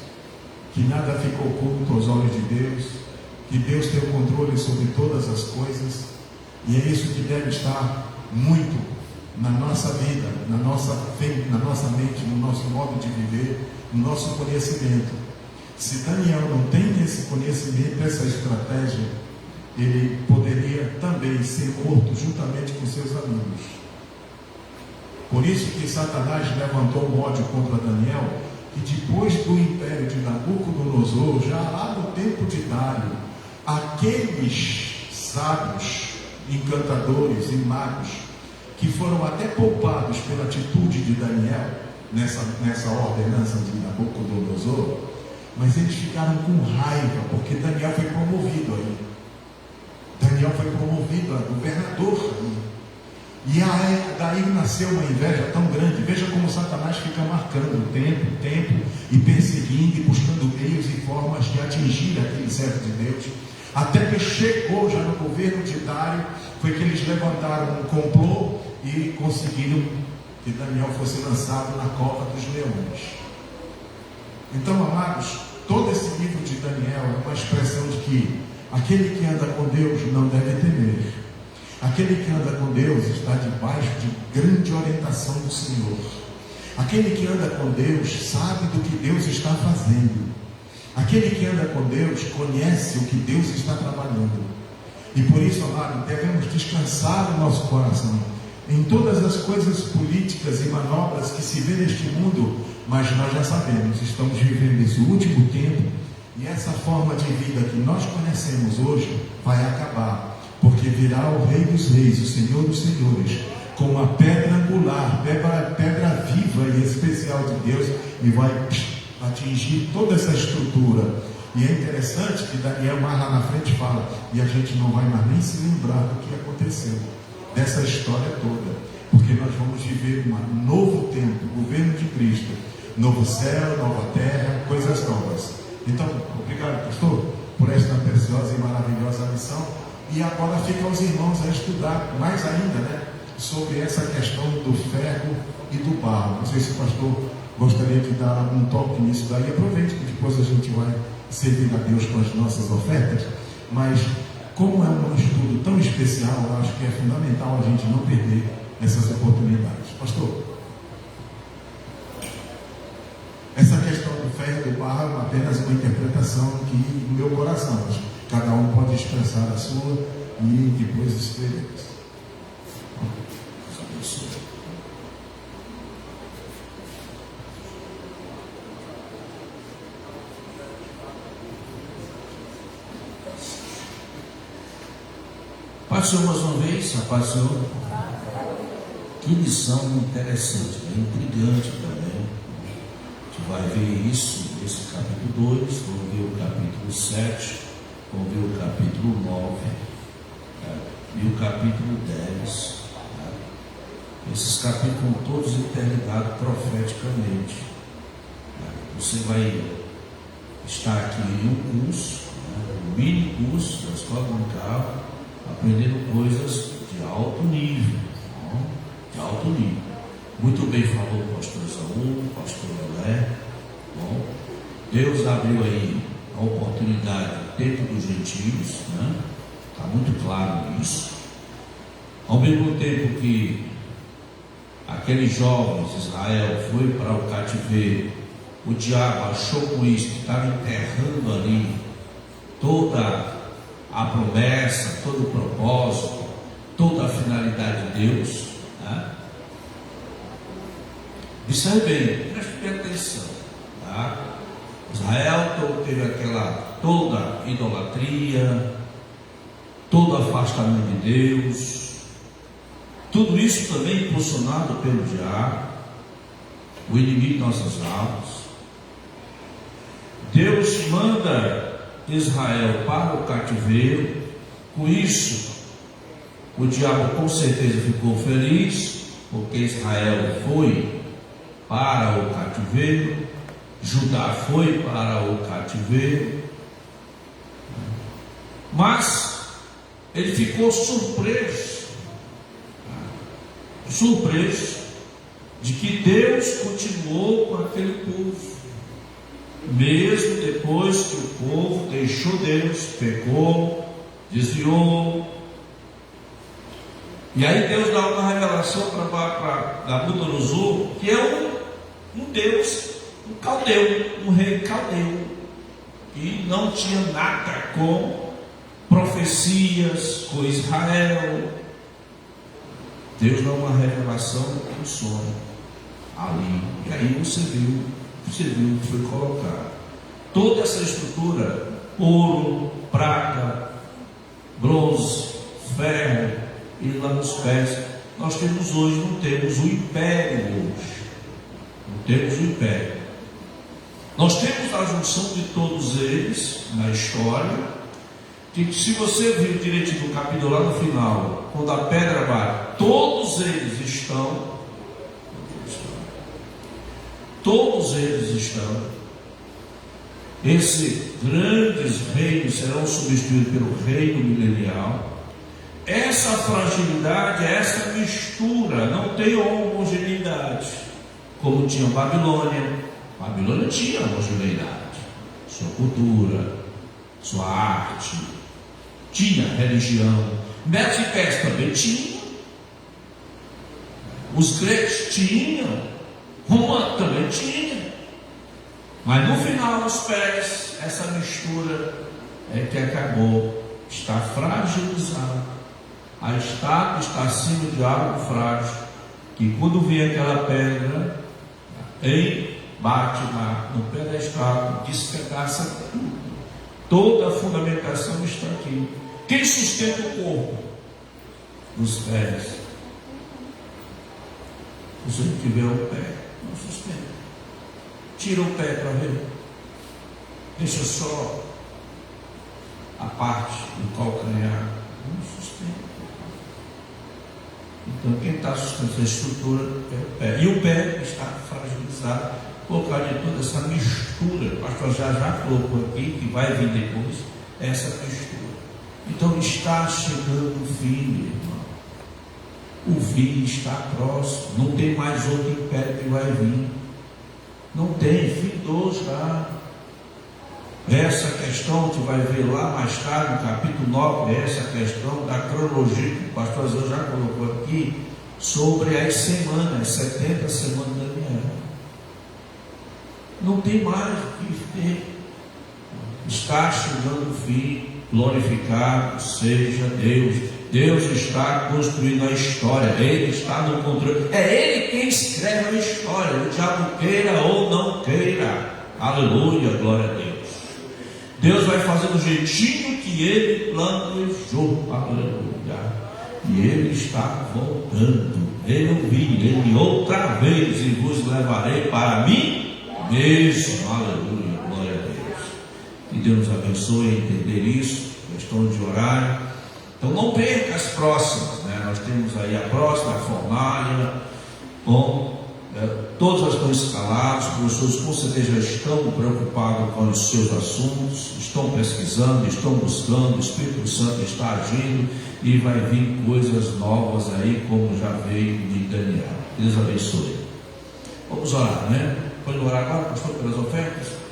que nada fica oculto aos olhos de Deus, que Deus tem o controle sobre todas as coisas, e é isso que deve estar muito na nossa vida, na nossa mente, no nosso modo de viver, no nosso conhecimento. Se Daniel não tem esse conhecimento, essa estratégia, ele poderia também ser morto juntamente com seus amigos. Por isso que Satanás levantou um ódio contra Daniel, que depois do império de Nabucodonosor, já lá no tempo de Dário, aqueles sábios, encantadores e magos, que foram até poupados pela atitude de Daniel, nessa ordenança de Nabucodonosor, mas eles ficaram com raiva, porque Daniel foi promovido aí. Daniel foi promovido a governador aí. E daí nasceu uma inveja tão grande. Veja como Satanás fica marcando tempo, e perseguindo, e buscando meios e formas de atingir aquele servo de Deus. Até que chegou já no governo de Dário, foi que eles levantaram um complô e conseguiram que Daniel fosse lançado na cova dos leões. Então, amados, todo esse livro de Daniel é uma expressão de que aquele que anda com Deus não deve temer. Aquele que anda com Deus está debaixo de grande orientação do Senhor. Aquele que anda com Deus sabe do que Deus está fazendo. Aquele que anda com Deus conhece o que Deus está trabalhando. E por isso, amado, devemos descansar o nosso coração em todas as coisas políticas e manobras que se vê neste mundo, mas nós já sabemos, estamos vivendo esse último tempo, e essa forma de vida que nós conhecemos hoje vai acabar, porque virá o Rei dos Reis, o Senhor dos Senhores, com uma pedra angular, pedra viva e especial de Deus, e vai atingir toda essa estrutura. E é interessante que Daniel mais lá na frente fala, e a gente não vai mais nem se lembrar do que aconteceu, dessa história toda, porque nós vamos viver um novo tempo, governo de Cristo, novo céu, nova terra, coisas novas. Então, obrigado, pastor, por esta preciosa e maravilhosa lição. E agora fica aos irmãos a estudar mais ainda, né, sobre essa questão do ferro e do barro. Não sei se o pastor gostaria de dar um toque nisso daí. Aproveite que depois a gente vai servir a Deus com as nossas ofertas, mas como é um estudo tão especial, eu acho que é fundamental a gente não perder essas oportunidades. Pastor, essa questão do ferro e do barro é apenas uma interpretação aqui no meu coração. Cada um pode expressar a sua e depois escrevemos. Paz do Senhor mais uma vez, a paz do Senhor. Que lição interessante, intrigante também. A gente vai ver isso nesse capítulo 2, vamos ver o capítulo 7, vamos ver o capítulo 9 e o capítulo 10. Esses capítulos são todos interligados profeticamente. Você vai estar aqui em um curso, um mini curso da escola dominical, aprendendo coisas de alto nível, de alto nível. Muito bem falou o pastor Saúl, o pastor Olé. Deus abriu aí a oportunidade dentro dos gentios, está muito claro isso. Ao mesmo tempo que aqueles jovens de Israel foi para o cativeiro, o diabo achou com isso que estava enterrando ali toda a promessa, todo o propósito, toda a finalidade de Deus. Observe bem, preste bem atenção. Israel teve aquela toda idolatria, todo afastamento de Deus, tudo isso também impulsionado pelo diabo, o inimigo de nossas almas. Deus manda Israel para o cativeiro. Com isso, o diabo com certeza ficou feliz, porque Israel foi para o cativeiro, Judá foi para o cativeiro, mas ele ficou surpreso de que Deus continuou com aquele povo, mesmo depois que o povo deixou Deus, pecou, desviou. E aí Deus dá uma revelação para Nabucodonosor, que é um Deus, um caldeu, um rei caldeu, e não tinha nada com profecias, com Israel. Deus dá uma revelação do sonho ali, e aí você viu que foi colocado toda essa estrutura: ouro, prata, bronze, ferro, e lá nos pés nós temos hoje, não temos o império hoje, não temos o império. Nós temos a junção de todos eles na história, que se você vir direitinho no capítulo lá no final, quando a pedra bate, todos eles estão. Esses grandes reinos serão substituídos pelo reino milenial. Essa essa fragilidade, é essa mistura, não tem homogeneidade, como tinha Babilônia. Babilônia tinha homogeneidade, sua cultura, sua arte, tinha religião. Medos e Pés também tinha, os gregos tinham, Roma também tinha, mas no final dos pés, essa mistura é que acabou, está fragilizada. A estátua está acima de algo frágil, que quando vem aquela pedra, bate no pé da estátua, despedaça tudo. Toda a fundamentação está aqui. Quem sustenta o corpo? Os pés. Se você tiver o pé, não sustenta. Tira o pé para ver. Deixa só a parte do calcanhar. Não sustenta. Então quem está sustentando a estrutura é o pé. E o pé está fragilizado por causa de toda essa mistura. O pastor já colocou aqui, que vai vir depois, essa mistura. Então está chegando o fim, meu irmão. O fim está próximo. Não tem mais outro império que vai vir. Não tem, findou já. Essa questão que vai ver lá mais tarde, no capítulo 9, essa questão da cronologia que o pastor Zé já colocou aqui, sobre as semanas, 70 semanas da Daniel. Não tem mais o que ter. Está chegando o fim. Glorificado seja Deus. Deus está construindo a história. Ele está no controle. É Ele quem escreve a história. O diabo queira ou não queira. Aleluia, glória a Deus. Deus vai fazer do jeitinho que Ele planejou. Aleluia. E Ele está voltando. Eu vi Ele outra vez e vos levarei para mim mesmo. Aleluia. Que Deus nos abençoe a entender isso, questão de horário. Então não perca as próximas, né? Nós temos aí a próxima, a formália, com todas as coisas escaladas. Os professores com certeza já estão preocupados com os seus assuntos, estão pesquisando, estão buscando, o Espírito Santo está agindo e vai vir coisas novas aí, como já veio de Daniel. Que Deus abençoe. Vamos orar, né? Pode orar agora, pastor, pelas ofertas?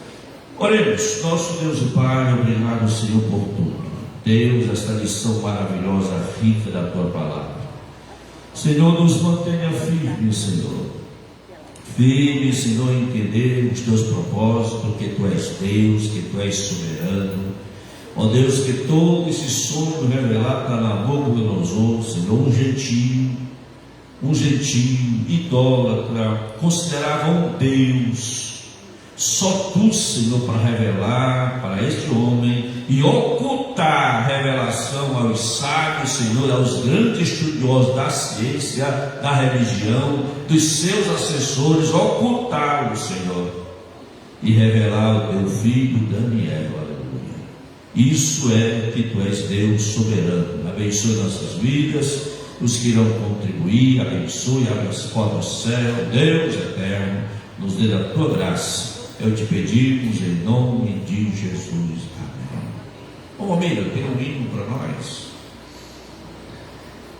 Oremos. Nosso Deus e Pai, obrigado, Senhor, por tudo. Deus, esta lição maravilhosa, rica da Tua palavra. Senhor, nos mantenha firmes, Senhor. Firme, Senhor, em entender os Teus propósitos, que Tu és Deus, que Tu és soberano. Ó Deus, que todo esse sonho revelado para Nabucodonosor, Senhor, um gentio, idólatra, considerava um Deus. Só Tu, Senhor, para revelar para este homem e ocultar a revelação aos sábios, Senhor, aos grandes estudiosos da ciência, da religião, dos seus assessores, ocultá-lo, Senhor, e revelar o Teu filho Daniel. Aleluia. Isso é que Tu és Deus soberano. Abençoe nossas vidas, os que irão contribuir, abençoe, abre as portas do céu. Deus eterno, nos dê a Tua graça. Eu te pedimos em nome de Jesus. Amém. Bom, família, tem um hino para nós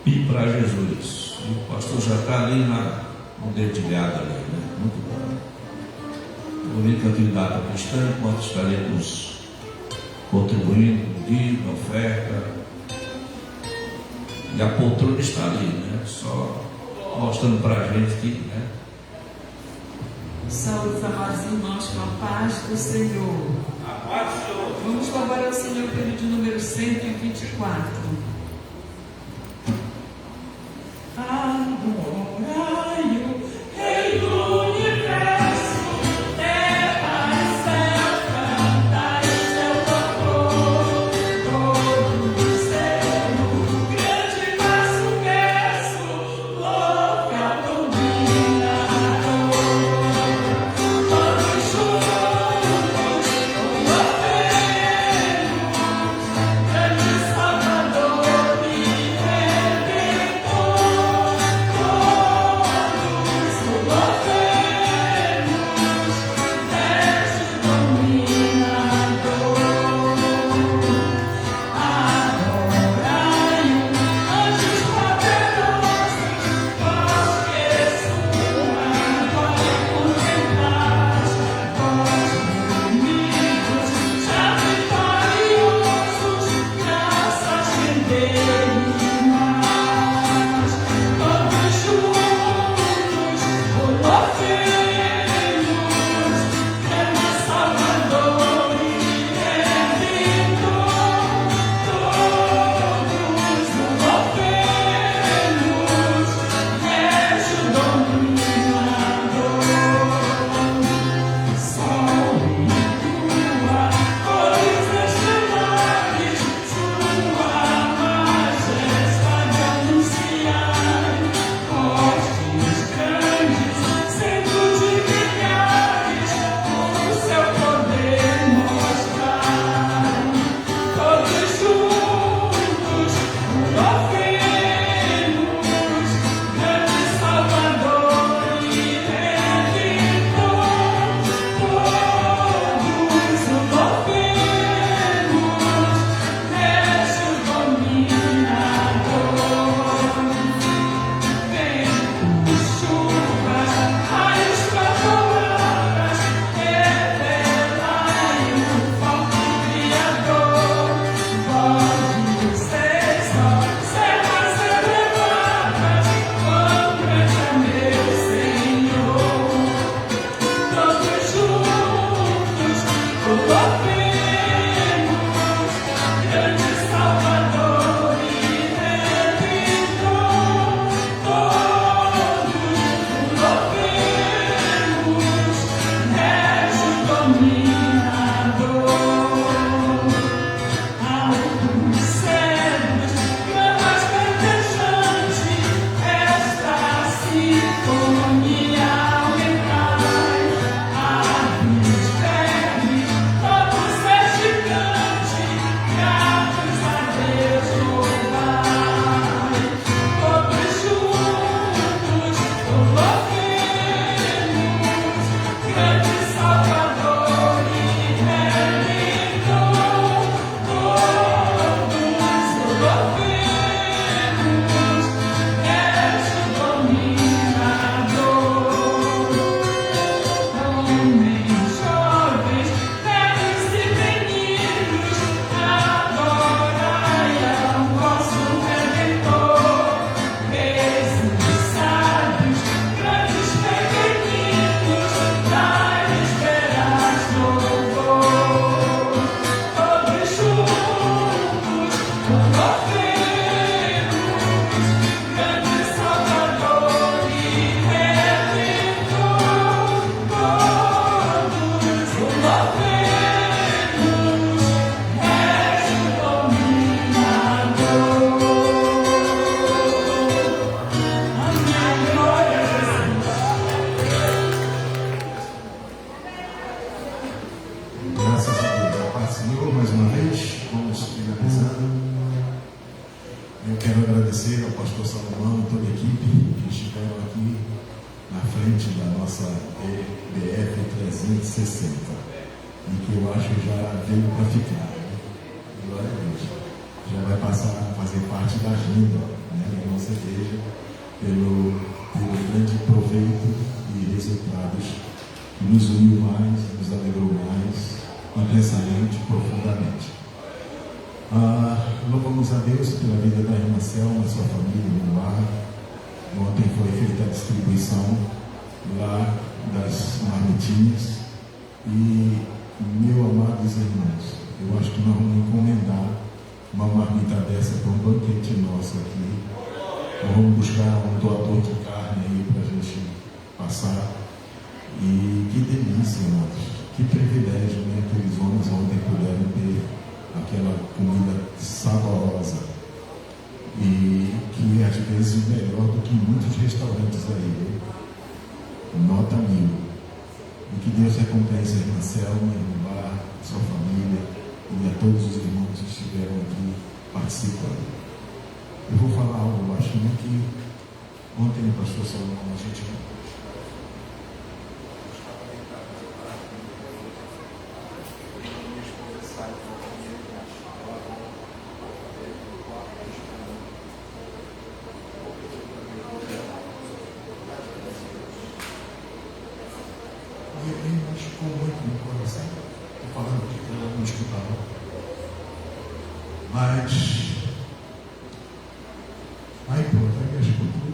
e para Jesus. O pastor já está ali no dedilhado ali, né? Muito bom. Vou ver que atividade cristã, enquanto estaremos contribuindo no dia, na oferta. E a poltrona está ali, né? Só mostrando para a gente que, né? Saúde, amados irmãos, com a paz do Senhor. A paz do Senhor. Vamos louvar ao Senhor pelo de número 124. Adorai-o, Rei do Universo, terra e céu, cantai seu louvor. Todo o céu, grande vasto verso, louve a dominador. Todos juntos, louvemos, grande Salvador. Graças a Deus. A paz do Senhor, mais uma vez, vamos finalizando. Eu quero agradecer ao pastor Salomão e toda a equipe que estiveram aqui na frente da nossa BF 360 e que eu acho já veio para ficar. Glória a Deus. Já vai passar a fazer parte da agenda, né, da nossa igreja, pelo grande proveito e resultados que nos uniu mais, nos alegrou mais, intensamente, profundamente. Louvamos a Deus pela vida da irmã Selma, sua família, no lar. Ontem foi feita a distribuição lá das marmitinhas. E, meus amados irmãos, eu acho que nós vamos encomendar uma marmita dessa para um banquete nosso aqui. Nós vamos buscar um doador de carne aí para a gente passar. E que delícia, irmãos. Que privilégio, né? Aqueles homens ontem puderam ter aquela comida saborosa. E que às vezes melhor do que muitos restaurantes aí, né? Nota 1000. E que Deus recompense a irmã Selma, irmã Bar, sua família e a todos os irmãos que estiveram aqui participando. Eu vou falar algo baixinho que ontem o pastor Salomão a gente machucou muito no coração. Estou falando aqui que ela não escutava. Mas aí pronto, aí me escutou.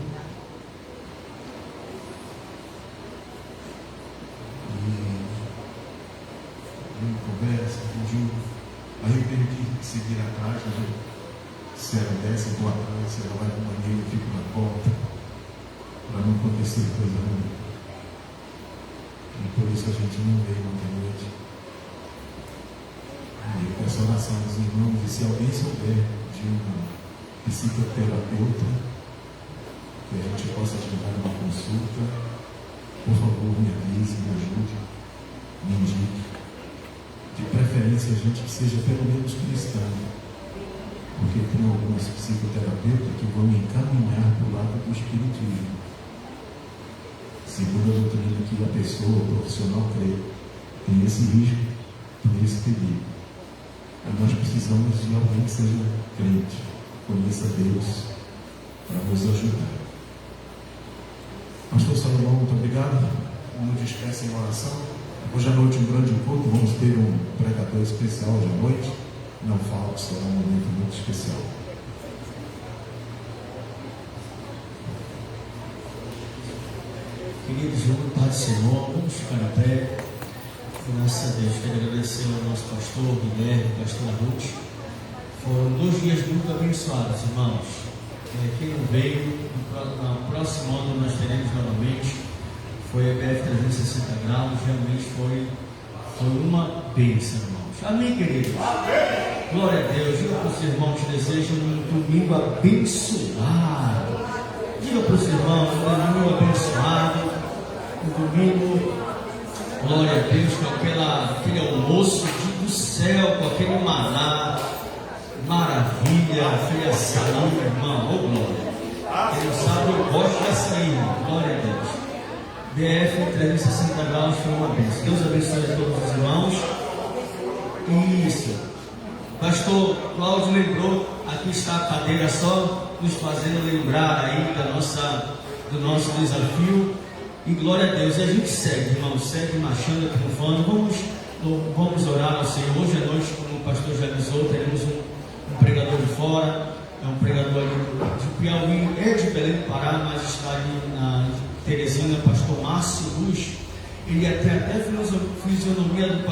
E conversa, pediu. Aí eu tenho que seguir atrás, né? Se ela desce, eu vou atrás, se ela vai no banheiro, eu fico na porta, para não acontecer coisa ruim. E por isso a gente não veio ontem à noite. E eu peço a oração dos irmãos, e se alguém souber de uma psicoterapeuta que a gente possa agendar uma consulta, por favor, me avise, me ajude, me indique. De preferência, a gente que seja pelo menos cristã, porque tem algumas psicoterapeutas que vão encaminhar para o lado do espiritismo. Segundo a doutrina que a pessoa, o profissional crê, tem esse risco, tem esse perigo. Mas nós precisamos de alguém que seja crente, conheça Deus, para nos ajudar. Pastor Salomão, muito obrigado. Não despeça em oração. Hoje à noite um grande culto, vamos ter um pregador especial hoje à noite. Não falte, será um momento muito especial. Queridos, vamos Pai do Senhor, vamos ficar em pé. Graças a Deus, quero agradecer ao nosso pastor Guilherme, pastor Ruth. Foram 2 dias muito abençoados, irmãos. Quem não veio, no próximo ano nós teremos novamente. Foi a BF 360 graus, realmente foi uma bênção, irmãos. Amém, queridos? Amém. Glória a Deus. Diga para os irmãos que desejam um domingo abençoado. Diga para os irmãos, um domingo abençoado. Um domingo, glória a Deus, com aquele almoço do céu, com aquele maná, maravilha, aquele açaí, irmão, ô glória. Quem sabe, eu gosto de açaí, glória a Deus. BF 360 graus foi uma bênção. Deus abençoe a todos os irmãos. Isso. Pastor Cláudio lembrou, aqui está a cadeira só nos fazendo lembrar aí do nosso desafio. E glória a Deus, e a gente segue, irmão, segue marchando, triunfando. Vamos orar ao Senhor. Hoje à noite, como o pastor já avisou, teremos um pregador de fora, é um pregador ali de Piauí, é de Belém do Pará, mas está ali na Teresina, pastor Márcio Luz. Ele tem até a fisionomia do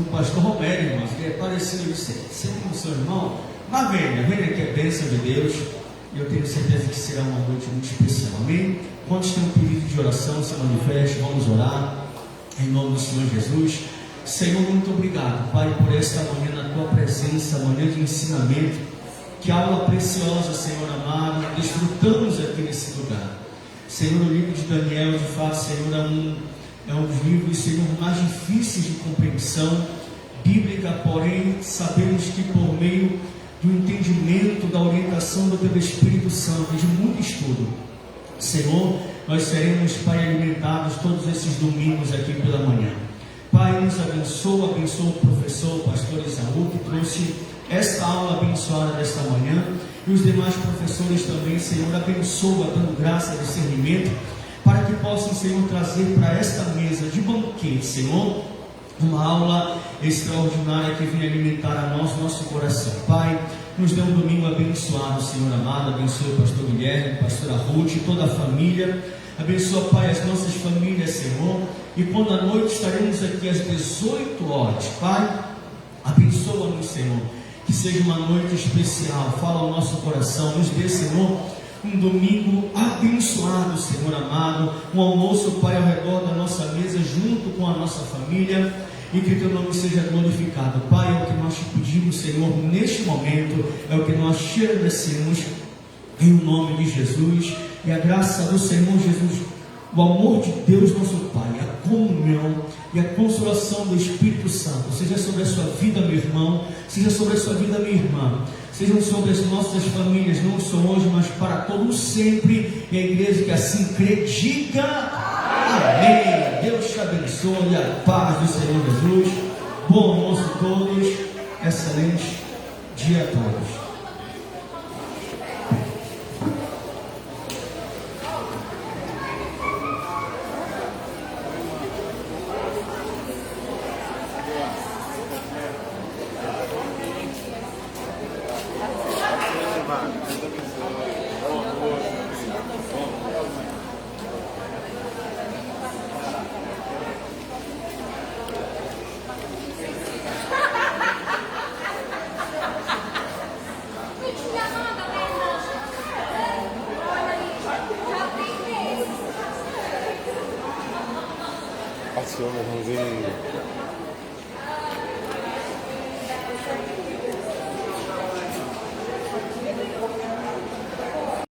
pastor Romério, irmãos, que é parecido. Eu disse, sempre com o seu irmão, mas venha que é bênção de Deus. E eu tenho certeza que será uma noite muito especial. Amém? Quantos têm um pedido de oração, se manifeste, vamos orar. Em nome do Senhor Jesus. Senhor, muito obrigado, Pai, por esta manhã na Tua presença, manhã de ensinamento. Que aula preciosa, Senhor amado, desfrutamos aqui nesse lugar. Senhor, o livro de Daniel, de fato, Senhor, É um dos livros, Senhor, mais difíceis de compreensão bíblica, porém sabemos que por meio do entendimento, da orientação do Teu Espírito Santo e de muito estudo, Senhor, nós seremos, Pai, alimentados todos esses domingos aqui pela manhã. Pai, nos abençoa o professor, o pastor Isaú, que trouxe esta aula abençoada desta manhã, e os demais professores também, Senhor, abençoa, dando graça e discernimento, para que possam, Senhor, trazer para esta mesa de banquete, Senhor, uma aula extraordinária que venha alimentar a nós, nosso coração. Pai, nos dê um domingo abençoado, Senhor amado. Abençoe o pastor Guilherme, a pastora Ruth, toda a família. Abençoa, Pai, as nossas famílias, Senhor. E quando à noite estaremos aqui às 18 horas, Pai, abençoa-nos, Senhor. Que seja uma noite especial. Fala ao nosso coração. Nos dê, Senhor, um domingo abençoado, Senhor amado. Um almoço, Pai, ao redor da nossa mesa, junto com a nossa família. E que Teu nome seja glorificado. Pai, é o que nós te pedimos, Senhor, neste momento. É o que nós te agradecemos. Em nome de Jesus. E a graça do Senhor Jesus, o amor de Deus nosso Pai, a comunhão e a consolação do Espírito Santo, seja sobre a sua vida, meu irmão, seja sobre a sua vida, minha irmã, sejam sobre as nossas famílias, não só hoje, mas para todos sempre. E a igreja que assim crê, diga amém. Deus te abençoe, a paz do Senhor Jesus. Bom almoço a todos, excelente dia a todos. Passou, meu irmãozinho.